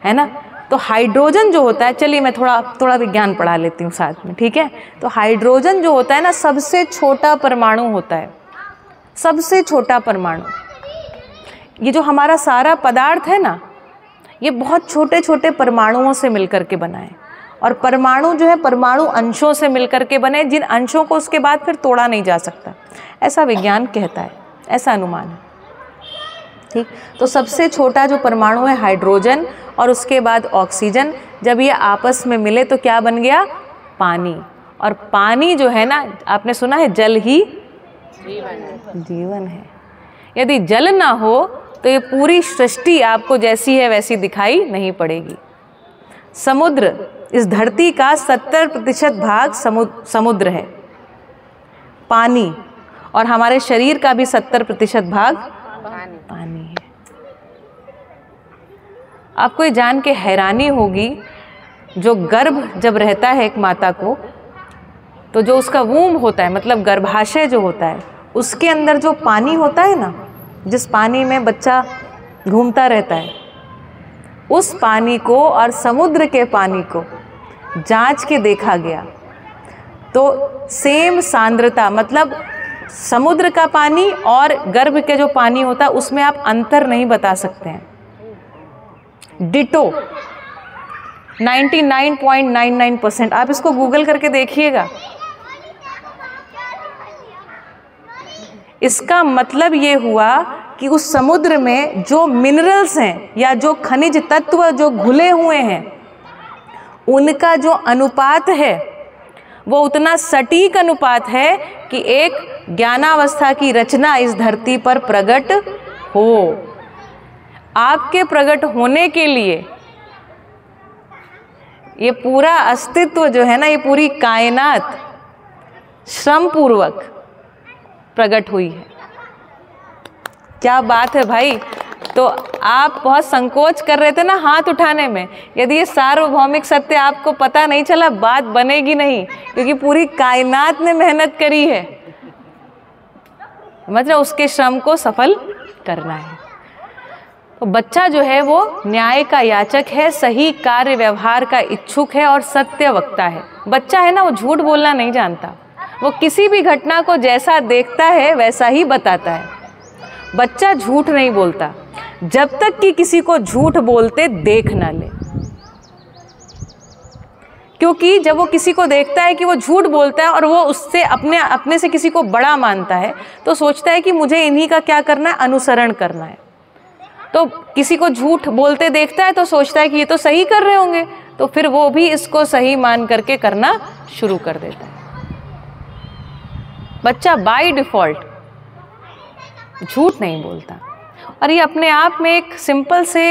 है ना। तो हाइड्रोजन जो होता है, चलिए मैं थोड़ा विज्ञान पढ़ा लेती हूँ साथ में, ठीक है। तो हाइड्रोजन जो होता है ना, सबसे छोटा परमाणु होता है, सबसे छोटा परमाणु। ये जो हमारा सारा पदार्थ है ना, ये बहुत छोटे छोटे परमाणुओं से मिलकर के बना है। और परमाणु जो है, परमाणु अंशों से मिलकर के बने, जिन अंशों को उसके बाद फिर तोड़ा नहीं जा सकता, ऐसा विज्ञान कहता है, ऐसा अनुमान है, ठीक। तो सबसे छोटा जो परमाणु है हाइड्रोजन, और उसके बाद ऑक्सीजन। जब ये आपस में मिले तो क्या बन गया? पानी। और पानी जो है ना, आपने सुना है जल ही जीवन है। यदि जल ना हो तो ये पूरी सृष्टि आपको जैसी है वैसी दिखाई नहीं पड़ेगी। समुद्र, इस धरती का 70% भाग समुद्र है, पानी। और हमारे शरीर का भी 70% भाग पानी है। आपको ये जान के हैरानी होगी, जो गर्भ जब रहता है एक माता को, तो जो उसका वूम्ब होता है, मतलब गर्भाशय जो होता है, उसके अंदर जो पानी होता है ना, जिस पानी में बच्चा घूमता रहता है, उस पानी को और समुद्र के पानी को जांच के देखा गया तो सेम सांद्रता, मतलब समुद्र का पानी और गर्भ के जो पानी होता है उसमें आप अंतर नहीं बता सकते हैं। डिटो 99.99%। आप इसको गूगल करके देखिएगा। इसका मतलब ये हुआ कि उस समुद्र में जो मिनरल्स हैं या जो खनिज तत्व जो घुले हुए हैं उनका जो अनुपात है वो उतना सटीक अनुपात है कि एक ज्ञानावस्था की रचना इस धरती पर प्रकट हो। आपके प्रकट होने के लिए ये पूरा अस्तित्व जो है ना, ये पूरी कायनात श्रम पूर्वक प्रकट हुई है। क्या बात है भाई। तो आप बहुत संकोच कर रहे थे ना हाथ उठाने में। यदि ये सार्वभौमिक सत्य आपको पता नहीं चला, बात बनेगी नहीं, क्योंकि पूरी कायनात ने मेहनत करी है, मतलब उसके श्रम को सफल करना है। तो बच्चा जो है वो न्याय का याचक है, सही कार्य व्यवहार का इच्छुक है और सत्य वक्ता है। बच्चा है ना, वो झूठ बोलना नहीं जानता। वो किसी भी घटना को जैसा देखता है वैसा ही बताता है। बच्चा झूठ नहीं बोलता जब तक कि किसी को झूठ बोलते देख ना ले, क्योंकि जब वो किसी को देखता है कि वो झूठ बोलता है और वो उससे अपने से किसी को बड़ा मानता है तो सोचता है कि मुझे इन्हीं का क्या करना है, अनुसरण करना है। तो किसी को झूठ बोलते देखता है तो सोचता है कि ये तो सही कर रहे होंगे, तो फिर वो भी इसको सही मान करके करना शुरू कर देता है। बच्चा बाय डिफॉल्ट झूठ नहीं बोलता। और ये अपने आप में एक सिंपल से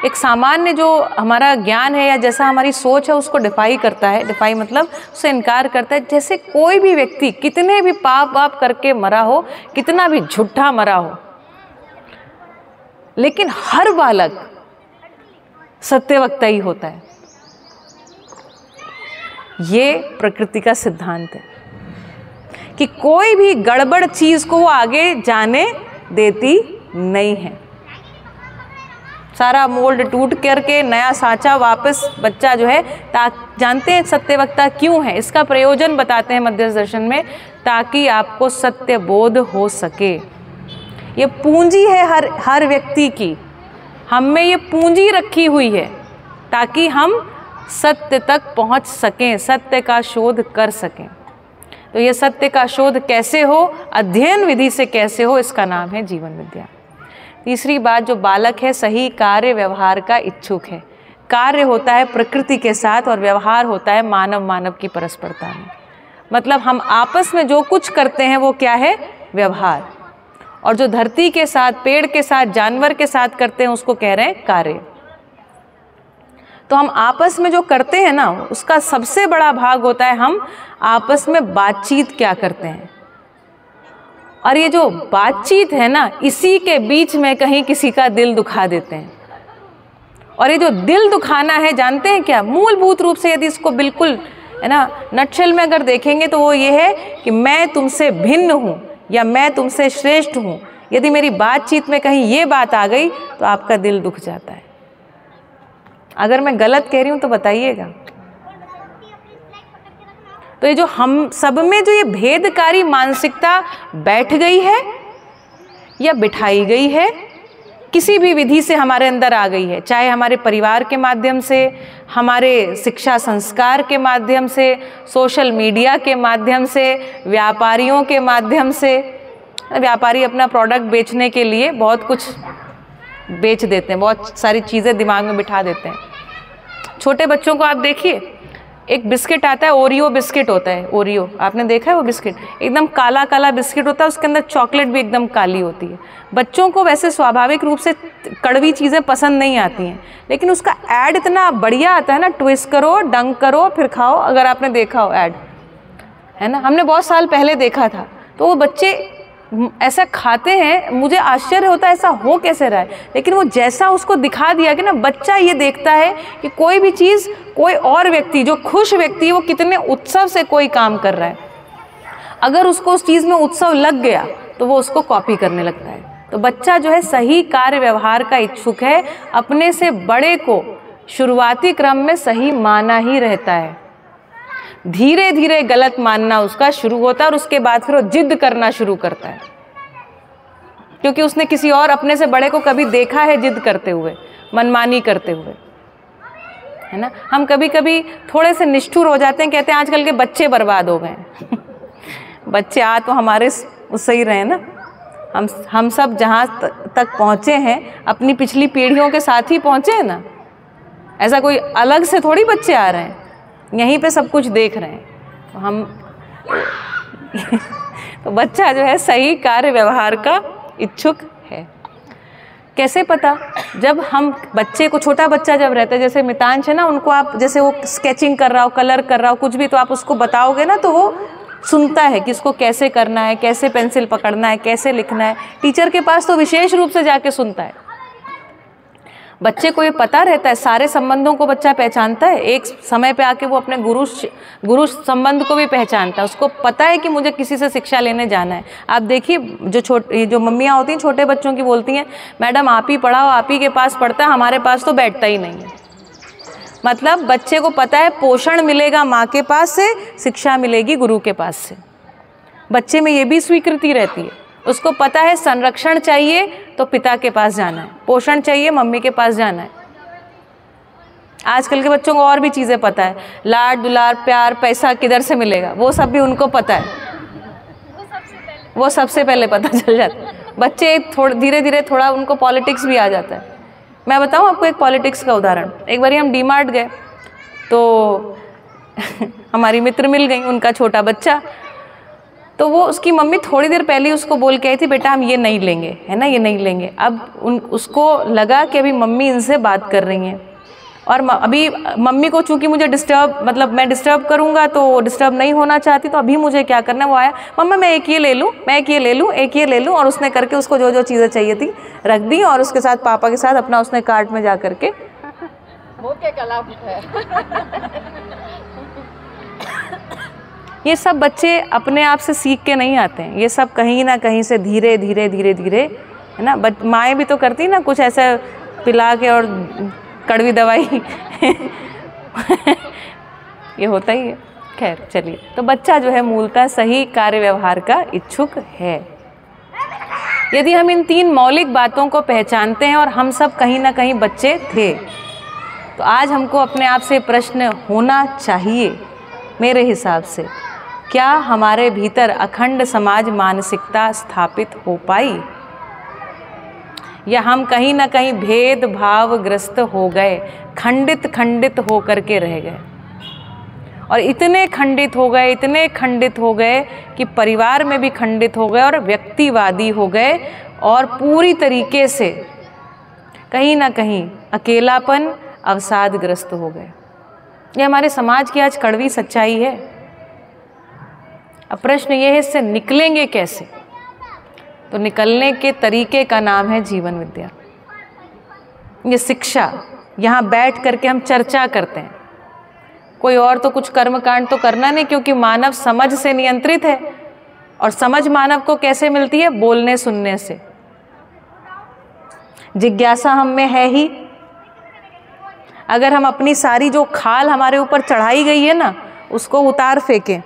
एक सामान्य जो हमारा ज्ञान है या जैसा हमारी सोच है उसको डिफाई करता है। डिफाई मतलब उससे इनकार करता है। जैसे कोई भी व्यक्ति कितने भी पाप वाप करके मरा हो, कितना भी झूठा मरा हो, लेकिन हर बालक सत्यवक्ता ही होता है। ये प्रकृति का सिद्धांत है कि कोई भी गड़बड़ चीज को वो आगे जाने देती नहीं है। सारा मोल्ड टूट करके नया साँचा वापस बच्चा जो है जानते हैं सत्यवक्ता क्यों है, इसका प्रयोजन बताते हैं मध्यस्थ दर्शन में, ताकि आपको सत्य बोध हो सके। ये पूंजी है हर व्यक्ति की, हम में ये पूंजी रखी हुई है ताकि हम सत्य तक पहुंच सकें, सत्य का शोध कर सकें। तो ये सत्य का शोध कैसे हो, अध्ययन विधि से कैसे हो, इसका नाम है जीवन विद्या। तीसरी बात, जो बालक है सही कार्य व्यवहार का इच्छुक है। कार्य होता है प्रकृति के साथ और व्यवहार होता है मानव मानव की परस्परता में। मतलब हम आपस में जो कुछ करते हैं वो क्या है, व्यवहार। और जो धरती के साथ, पेड़ के साथ, जानवर के साथ करते हैं उसको कह रहे हैं कार्य। तो हम आपस में जो करते हैं ना उसका सबसे बड़ा भाग होता है हम आपस में बातचीत क्या करते हैं। और ये जो बातचीत है ना, इसी के बीच में कहीं किसी का दिल दुखा देते हैं। और ये जो दिल दुखाना है, जानते हैं क्या, मूलभूत रूप से यदि इसको बिल्कुल है ना नटशेल में अगर देखेंगे तो वो ये है कि मैं तुमसे भिन्न हूँ या मैं तुमसे श्रेष्ठ हूँ। यदि मेरी बातचीत में कहीं ये बात आ गई तो आपका दिल दुख जाता है। अगर मैं गलत कह रही हूँ तो बताइएगा। तो ये जो हम सब में जो ये भेदकारी मानसिकता बैठ गई है या बिठाई गई है, किसी भी विधि से हमारे अंदर आ गई है, चाहे हमारे परिवार के माध्यम से, हमारे शिक्षा संस्कार के माध्यम से, सोशल मीडिया के माध्यम से, व्यापारियों के माध्यम से। व्यापारी अपना प्रोडक्ट बेचने के लिए बहुत कुछ बेच देते हैं, बहुत सारी चीज़ें दिमाग में बिठा देते हैं। छोटे बच्चों को आप देखिए, एक बिस्किट आता है, ओरियो बिस्किट होता है। ओरियो आपने देखा है? वो बिस्किट एकदम काला काला बिस्किट होता है, उसके अंदर चॉकलेट भी एकदम काली होती है। बच्चों को वैसे स्वाभाविक रूप से कड़वी चीज़ें पसंद नहीं आती हैं, लेकिन उसका ऐड इतना बढ़िया आता है ना, ट्विस्ट करो, डंक करो, फिर खाओ। अगर आपने देखा हो ऐड, है ना, हमने बहुत साल पहले देखा था। तो वो बच्चे ऐसा खाते हैं, मुझे आश्चर्य होता है ऐसा हो कैसे रहा है। लेकिन वो जैसा उसको दिखा दिया कि ना, बच्चा ये देखता है कि कोई भी चीज़, कोई और व्यक्ति जो खुश व्यक्ति है वो कितने उत्सव से कोई काम कर रहा है, अगर उसको उस चीज़ में उत्सव लग गया तो वो उसको कॉपी करने लगता है। तो बच्चा जो है सही कार्य व्यवहार का इच्छुक है, अपने से बड़े को शुरुआती क्रम में सही माना ही रहता है, धीरे धीरे गलत मानना उसका शुरू होता है और उसके बाद फिर वो जिद करना शुरू करता है, क्योंकि उसने किसी और अपने से बड़े को कभी देखा है जिद करते हुए, मनमानी करते हुए, है ना। हम कभी कभी थोड़े से निष्ठुर हो जाते हैं, कहते हैं आजकल के बच्चे बर्बाद हो गए बच्चे आ तो हमारे उससे ही रहे ना, हम सब जहाँ तक पहुँचे हैं अपनी पिछली पीढ़ियों के साथ ही पहुँचे हैं ना, ऐसा कोई अलग से थोड़ी बच्चे आ रहे हैं, यहीं पे सब कुछ देख रहे हैं। तो हम तो बच्चा जो है सही कार्य व्यवहार का इच्छुक है। कैसे पता? जब हम बच्चे को, छोटा बच्चा जब रहता है, जैसे मितांश है ना, उनको आप जैसे वो स्केचिंग कर रहा हो, कलर कर रहा हो, कुछ भी, तो आप उसको बताओगे ना तो वो सुनता है कि इसको कैसे करना है, कैसे पेंसिल पकड़ना है, कैसे लिखना है। टीचर के पास तो विशेष रूप से जाके सुनता है। बच्चे को ये पता रहता है, सारे संबंधों को बच्चा पहचानता है, एक समय पे आके वो अपने गुरु संबंध को भी पहचानता है, उसको पता है कि मुझे किसी से शिक्षा लेने जाना है। आप देखिए जो मम्मियाँ होती हैं छोटे बच्चों की, बोलती हैं मैडम आप ही पढ़ाओ, आप ही के पास पढ़ता है, हमारे पास तो बैठता ही नहीं है। मतलब बच्चे को पता है पोषण मिलेगा माँ के पास से, शिक्षा मिलेगी गुरु के पास से। बच्चे में ये भी स्वीकृति रहती है, उसको पता है संरक्षण चाहिए तो पिता के पास जाना है, पोषण चाहिए मम्मी के पास जाना है। आजकल के बच्चों को और भी चीज़ें पता है, लाड दुलार प्यार पैसा किधर से मिलेगा, वो सब भी उनको पता है, वो सबसे पहले पता चल जाता है। बच्चे थोड़ा धीरे धीरे थोड़ा उनको पॉलिटिक्स भी आ जाता है। मैं बताऊं आपको एक पॉलिटिक्स का उदाहरण। एक बार हम डीमार्ट गए तो हमारी मित्र मिल गई, उनका छोटा बच्चा, तो वो उसकी मम्मी थोड़ी देर पहले ही उसको बोल के आई थी बेटा हम ये नहीं लेंगे, है ना, ये नहीं लेंगे। अब उसको लगा कि अभी मम्मी इनसे बात कर रही हैं और अभी मम्मी को चूंकि मुझे मैं डिस्टर्ब करूंगा तो डिस्टर्ब नहीं होना चाहती, तो अभी मुझे क्या करना है, वो आया मम्मा मैं एक ये ले लूँ, मैं एक ये ले लूँ, एक ये ले लूँ, और उसने करके उसको जो जो चीज़ें चाहिए थी रख दी और उसके साथ पापा के साथ अपना उसने कार्ट में जा करके ये सब बच्चे अपने आप से सीख के नहीं आते हैं, ये सब कहीं ना कहीं से धीरे धीरे धीरे धीरे, है ना। माएँ भी तो करती ना कुछ ऐसा पिला के और कड़वी दवाई ये होता ही है। खैर चलिए, तो बच्चा जो है मूलतः सही कार्य व्यवहार का इच्छुक है। यदि हम इन 3 मौलिक बातों को पहचानते हैं, और हम सब कहीं ना कहीं बच्चे थे, तो आज हमको अपने आप से प्रश्न होना चाहिए मेरे हिसाब से, क्या हमारे भीतर अखंड समाज मानसिकता स्थापित हो पाई, या हम कहीं ना कहीं भेदभावग्रस्त हो गए, खंडित हो करके रह गए, और इतने खंडित हो गए कि परिवार में भी खंडित हो गए और व्यक्तिवादी हो गए, और पूरी तरीके से कहीं ना कहीं अकेलापन अवसादग्रस्त हो गए। ये हमारे समाज की आज कड़वी सच्चाई है। अब प्रश्न ये है इससे निकलेंगे कैसे? तो निकलने के तरीके का नाम है जीवन विद्या, ये शिक्षा। यहाँ बैठ करके हम चर्चा करते हैं, कोई और तो कुछ कर्मकांड तो करना नहीं, क्योंकि मानव समझ से नियंत्रित है, और समझ मानव को कैसे मिलती है? बोलने सुनने से। जिज्ञासा हम में है ही। अगर हम अपनी सारी जो खाल हमारे ऊपर चढ़ाई गई है ना, उसको उतार फेंकें,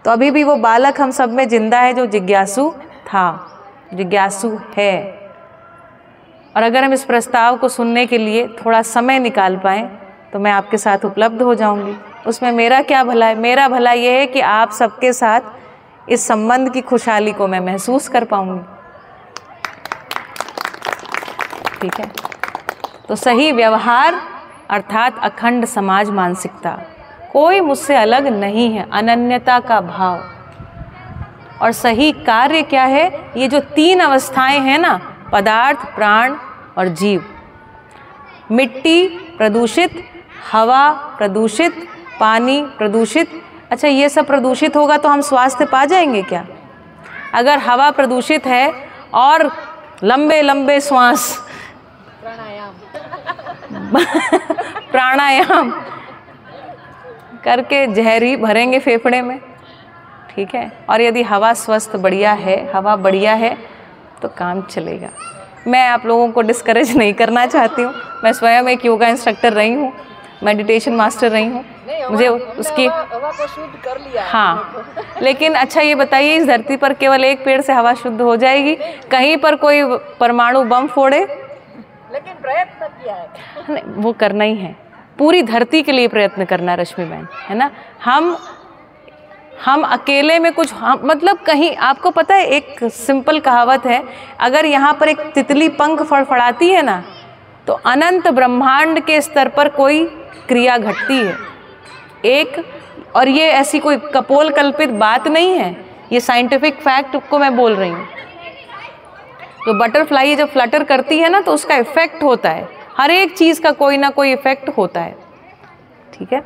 तो अभी भी वो बालक हम सब में जिंदा है जो जिज्ञासु था, जिज्ञासु है। और अगर हम इस प्रस्ताव को सुनने के लिए थोड़ा समय निकाल पाएँ तो मैं आपके साथ उपलब्ध हो जाऊंगी। उसमें मेरा क्या भला है? मेरा भला ये है कि आप सबके साथ इस संबंध की खुशहाली को मैं महसूस कर पाऊंगी। ठीक है, तो सही व्यवहार अर्थात अखंड समाज मानसिकता, कोई मुझसे अलग नहीं है, अनन्यता का भाव। और सही कार्य क्या है? ये जो 3 अवस्थाएं हैं ना, पदार्थ, प्राण और जीव। मिट्टी प्रदूषित, हवा प्रदूषित, पानी प्रदूषित। अच्छा, ये सब प्रदूषित होगा तो हम स्वास्थ्य पा जाएंगे क्या? अगर हवा प्रदूषित है और लंबे लंबे श्वास प्राणायाम करके जहरी भरेंगे फेफड़े में, ठीक है। और यदि हवा स्वस्थ बढ़िया है, हवा बढ़िया है, तो काम चलेगा। मैं आप लोगों को डिस्करेज नहीं करना चाहती हूँ, मैं स्वयं एक योगा इंस्ट्रक्टर रही हूँ, मेडिटेशन मास्टर रही हूँ, मुझे उसकी हवा को शुद्ध कर लिया। हाँ, लेकिन अच्छा ये बताइए, इस धरती पर केवल एक पेड़ से हवा शुद्ध हो जाएगी? कहीं पर कोई परमाणु बम फोड़े, लेकिन प्रयत्न किया है। नहीं, वो करना ही है, पूरी धरती के लिए प्रयत्न करना रश्मि बहन, है ना। हम अकेले में कुछ मतलब कहीं, आपको पता है एक सिंपल कहावत है, अगर यहाँ पर एक तितली पंख फड़फड़ाती है ना, तो अनंत ब्रह्मांड के स्तर पर कोई क्रिया घटती है एक। और ये ऐसी कोई कपोल कल्पित बात नहीं है, ये साइंटिफिक फैक्ट को मैं बोल रही हूँ। तो बटरफ्लाई जब फ्लटर करती है ना, तो उसका इफेक्ट होता है, हर एक चीज़ का कोई ना कोई इफेक्ट होता है, ठीक है।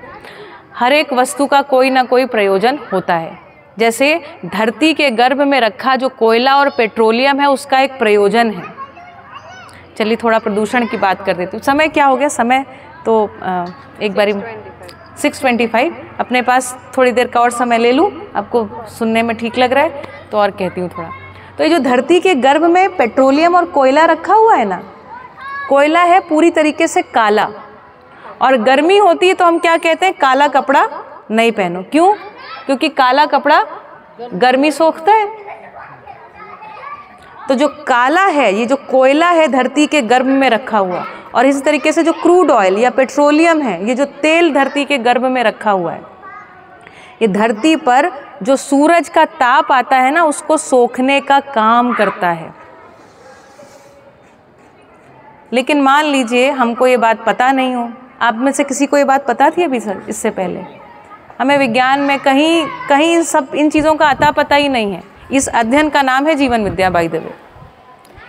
हर एक वस्तु का कोई ना कोई प्रयोजन होता है। जैसे धरती के गर्भ में रखा जो कोयला और पेट्रोलियम है, उसका एक प्रयोजन है। चलिए थोड़ा प्रदूषण की बात कर देती हूँ। समय क्या हो गया? समय तो एक बारी 6:25, अपने पास थोड़ी देर का और समय ले लूँ, आपको सुनने में ठीक लग रहा है तो और कहती हूँ थोड़ा। तो ये जो धरती के गर्भ में पेट्रोलियम और कोयला रखा हुआ है ना, कोयला है पूरी तरीके से काला, और गर्मी होती है तो हम क्या कहते हैं? काला कपड़ा नहीं पहनो। क्यों? क्योंकि काला कपड़ा गर्मी सोखता है। तो जो काला है, ये जो कोयला है धरती के गर्भ में रखा हुआ, और इसी तरीके से जो क्रूड ऑयल या पेट्रोलियम है, ये जो तेल धरती के गर्भ में रखा हुआ है, ये धरती पर जो सूरज का ताप आता है ना, उसको सोखने का काम करता है। लेकिन मान लीजिए हमको ये बात पता नहीं हो, आप में से किसी को ये बात पता थी अभी सर इससे पहले? हमें विज्ञान में कहीं इन चीज़ों का अता पता ही नहीं है। इस अध्ययन का नाम है जीवन विद्या, बाय द वे।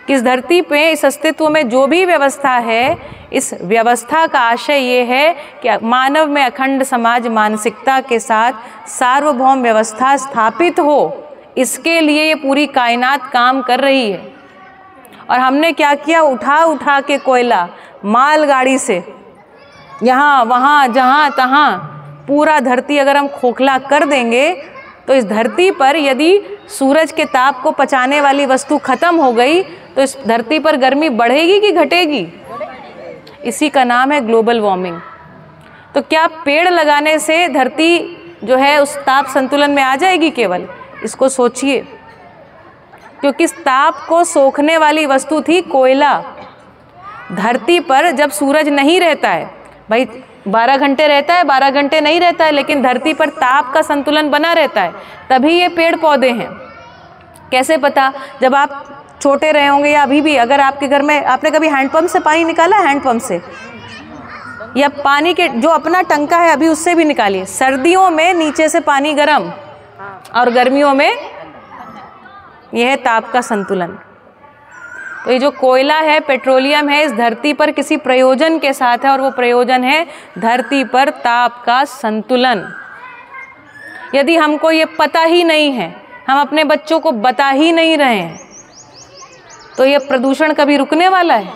इस धरती पे, इस अस्तित्व में जो भी व्यवस्था है, इस व्यवस्था का आशय ये है कि मानव में अखंड समाज मानसिकता के साथ सार्वभौम व्यवस्था स्थापित हो, इसके लिए ये पूरी कायनात काम कर रही है। और हमने क्या किया? उठा उठा के कोयला मालगाड़ी से यहाँ वहाँ जहाँ तहाँ पूरा धरती अगर हम खोखला कर देंगे, तो इस धरती पर यदि सूरज के ताप को पचाने वाली वस्तु खत्म हो गई, तो इस धरती पर गर्मी बढ़ेगी कि घटेगी? इसी का नाम है ग्लोबल वार्मिंग। तो क्या पेड़ लगाने से धरती जो है उस ताप संतुलन में आ जाएगी केवल? इसको सोचिए, क्योंकि इस ताप को सोखने वाली वस्तु थी कोयला। धरती पर जब सूरज नहीं रहता है, भाई 12 घंटे रहता है, 12 घंटे नहीं रहता है, लेकिन धरती पर ताप का संतुलन बना रहता है, तभी ये पेड़ पौधे हैं। कैसे पता? जब आप छोटे रहे होंगे या अभी भी, अगर आपके घर में आपने कभी हैंडपंप से पानी निकाला, हैंडपंप से, या पानी के जो अपना टंका है अभी उससे भी निकालिए। सर्दियों में नीचे से पानी गर्म और गर्मियों में यह है ताप का संतुलन। तो ये जो कोयला है, पेट्रोलियम है, इस धरती पर किसी प्रयोजन के साथ है, और वो प्रयोजन है धरती पर ताप का संतुलन। यदि हमको ये पता ही नहीं है, हम अपने बच्चों को बता ही नहीं रहे हैं, तो ये प्रदूषण कभी रुकने वाला है?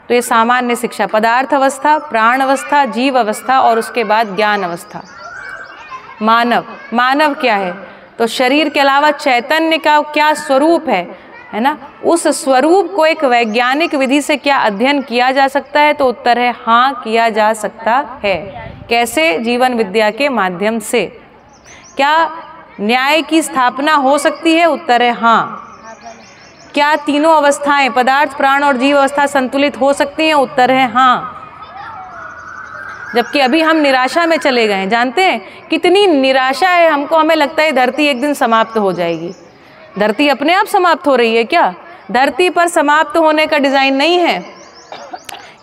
तो ये सामान्य शिक्षा, पदार्थ अवस्था, प्राण अवस्था, जीव अवस्था और उसके बाद ज्ञान अवस्था। मानव क्या है? तो शरीर के अलावा चैतन्य का क्या स्वरूप है ना? उस स्वरूप को एक वैज्ञानिक विधि से क्या अध्ययन किया जा सकता है? तो उत्तर है हाँ, किया जा सकता है। कैसे? जीवन विद्या के माध्यम से। क्या न्याय की स्थापना हो सकती है? उत्तर है हाँ। क्या तीनों अवस्थाएं, पदार्थ, प्राण और जीव अवस्था संतुलित हो सकती हैं? उत्तर है हाँ। जबकि अभी हम निराशा में चले गए हैं। जानते हैं कितनी निराशा है हमको? हमें लगता है धरती एक दिन समाप्त हो जाएगी। धरती अपने आप समाप्त हो रही है क्या? धरती पर समाप्त होने का डिजाइन नहीं है।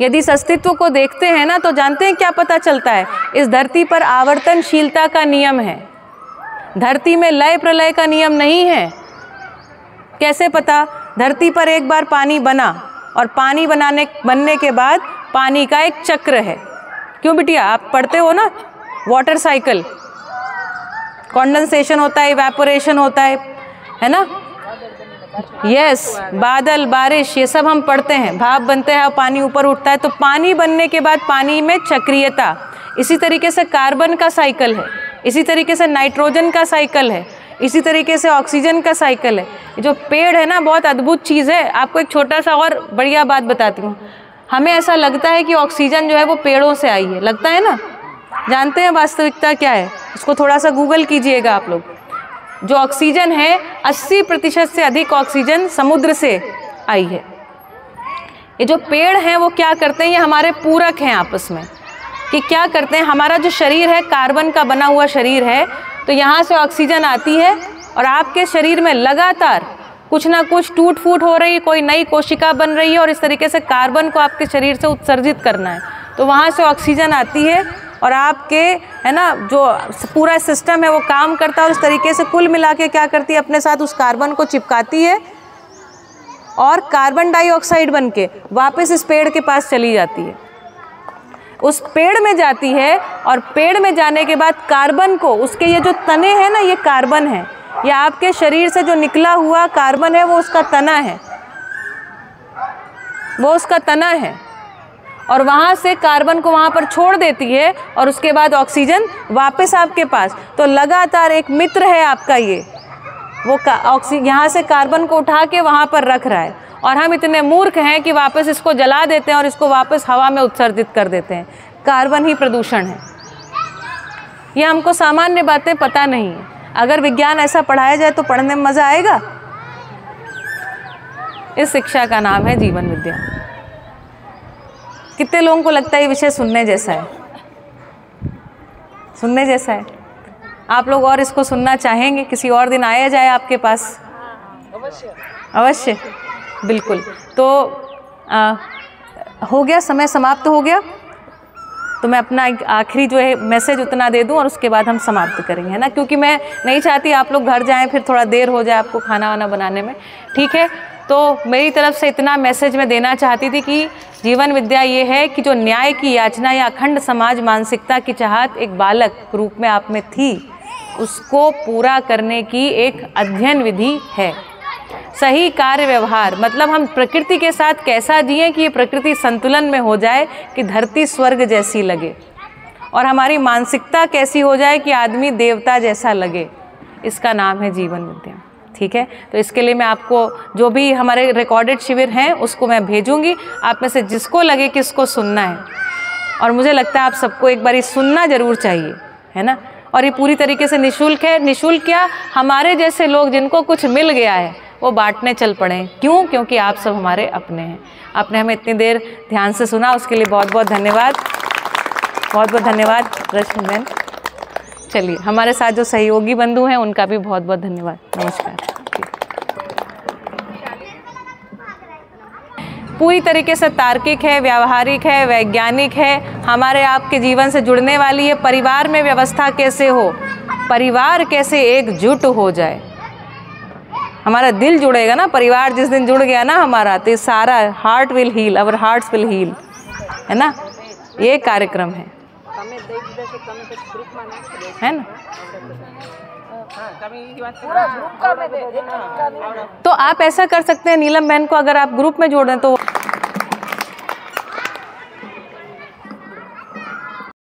यदि इस अस्तित्व को देखते हैं ना, तो जानते हैं क्या पता चलता है? इस धरती पर आवर्तनशीलता का नियम है। धरती में लय प्रलय का नियम नहीं है। कैसे पता? धरती पर एक बार पानी बना, और पानी बनने के बाद पानी का एक चक्र है। क्यों बिटिया, आप पढ़ते हो ना वाटर साइकिल, कंडेंसेशन होता है, इवेपोरेशन होता है ना? यस, बादल, बारिश, ये सब हम पढ़ते हैं। भाप बनते हैं और पानी ऊपर उठता है। तो पानी बनने के बाद पानी में चक्रीयता, इसी तरीके से कार्बन का साइकिल है, इसी तरीके से नाइट्रोजन का साइकिल है, इसी तरीके से ऑक्सीजन का साइकिल है। जो पेड़ है ना, बहुत अद्भुत चीज़ है। आपको एक छोटा सा और बढ़िया बात बताती हूँ। हमें ऐसा लगता है कि ऑक्सीजन जो है वो पेड़ों से आई है, लगता है ना? जानते हैं वास्तविकता क्या है? इसको थोड़ा सा गूगल कीजिएगा आप लोग। जो ऑक्सीजन है 80% से अधिक ऑक्सीजन समुद्र से आई है। ये जो पेड़ हैं वो क्या करते हैं, ये हमारे पूरक हैं आपस में। कि क्या करते हैं, हमारा जो शरीर है कार्बन का बना हुआ शरीर है, तो यहाँ से ऑक्सीजन आती है और आपके शरीर में लगातार कुछ ना कुछ टूट फूट हो रही है, कोई नई कोशिका बन रही है और इस तरीके से कार्बन को आपके शरीर से उत्सर्जित करना है। तो वहाँ से ऑक्सीजन आती है और आपके, है ना, जो पूरा सिस्टम है वो काम करता है और इस तरीके से कुल मिला के क्या करती है, अपने साथ उस कार्बन को चिपकाती है और कार्बन डाइऑक्साइड बन के वापस इस पेड़ के पास चली जाती है। उस पेड़ में जाती है और पेड़ में जाने के बाद कार्बन को, उसके ये जो तने हैं ना, ये कार्बन है, या आपके शरीर से जो निकला हुआ कार्बन है वो उसका तना है, वो उसका तना है। और वहाँ से कार्बन को वहाँ पर छोड़ देती है और उसके बाद ऑक्सीजन वापस आपके पास। तो लगातार एक मित्र है आपका ये, वो यहाँ से कार्बन को उठा के वहाँ पर रख रहा है और हम इतने मूर्ख हैं कि वापस इसको जला देते हैं और इसको वापस हवा में उत्सर्जित कर देते हैं। कार्बन ही प्रदूषण है। ये हमको सामान्य बातें पता नहीं है। अगर विज्ञान ऐसा पढ़ाया जाए तो पढ़ने में मज़ा आएगा। इस शिक्षा का नाम है जीवन विद्या। कितने लोगों को लगता है ये विषय सुनने जैसा है? सुनने जैसा है? आप लोग और इसको सुनना चाहेंगे? किसी और दिन आया जाए आपके पास? अवश्य अवश्य, बिल्कुल। तो हो गया, समय समाप्त हो गया। तो मैं अपना आखिरी जो है मैसेज उतना दे दूं और उसके बाद हम समाप्त करेंगे, है ना, क्योंकि मैं नहीं चाहती आप लोग घर जाएं फिर थोड़ा देर हो जाए आपको खाना वाना बनाने में। ठीक है, तो मेरी तरफ से इतना मैसेज मैं देना चाहती थी कि जीवन विद्या ये है कि जो न्याय की याचना या अखंड समाज मानसिकता की चाहत एक बालक रूप में आप में थी, उसको पूरा करने की एक अध्ययन विधि है। सही कार्य व्यवहार मतलब हम प्रकृति के साथ कैसा जिए कि ये प्रकृति संतुलन में हो जाए, कि धरती स्वर्ग जैसी लगे, और हमारी मानसिकता कैसी हो जाए कि आदमी देवता जैसा लगे। इसका नाम है जीवन विद्या। ठीक है, तो इसके लिए मैं आपको जो भी हमारे रिकॉर्डेड शिविर हैं उसको मैं भेजूंगी। आप में से जिसको लगे कि इसको सुनना है, और मुझे लगता है आप सबको एक बार सुनना ज़रूर चाहिए, है ना। और ये पूरी तरीके से निःशुल्क है। निःशुल्क क्या, हमारे जैसे लोग जिनको कुछ मिल गया है वो बांटने चल पड़े। क्यों? क्योंकि आप सब हमारे अपने हैं। आपने हमें इतनी देर ध्यान से सुना, उसके लिए बहुत बहुत धन्यवाद। बहुत बहुत धन्यवाद रश्मि बहन। चलिए, हमारे साथ जो सहयोगी बंधु हैं उनका भी बहुत बहुत धन्यवाद। नमस्कार। पूरी तरीके से तार्किक है, व्यावहारिक है, वैज्ञानिक है, हमारे आपके जीवन से जुड़ने वाली है। परिवार में व्यवस्था कैसे हो, परिवार कैसे एकजुट हो जाए, हमारा दिल जुड़ेगा ना। परिवार जिस दिन जुड़ गया ना हमारा, तो सारा heart will heal, our hearts will heal, है ना। ये कार्यक्रम है ना। तो आप ऐसा कर सकते हैं, नीलम बहन को अगर आप ग्रुप में जोड़ दें तो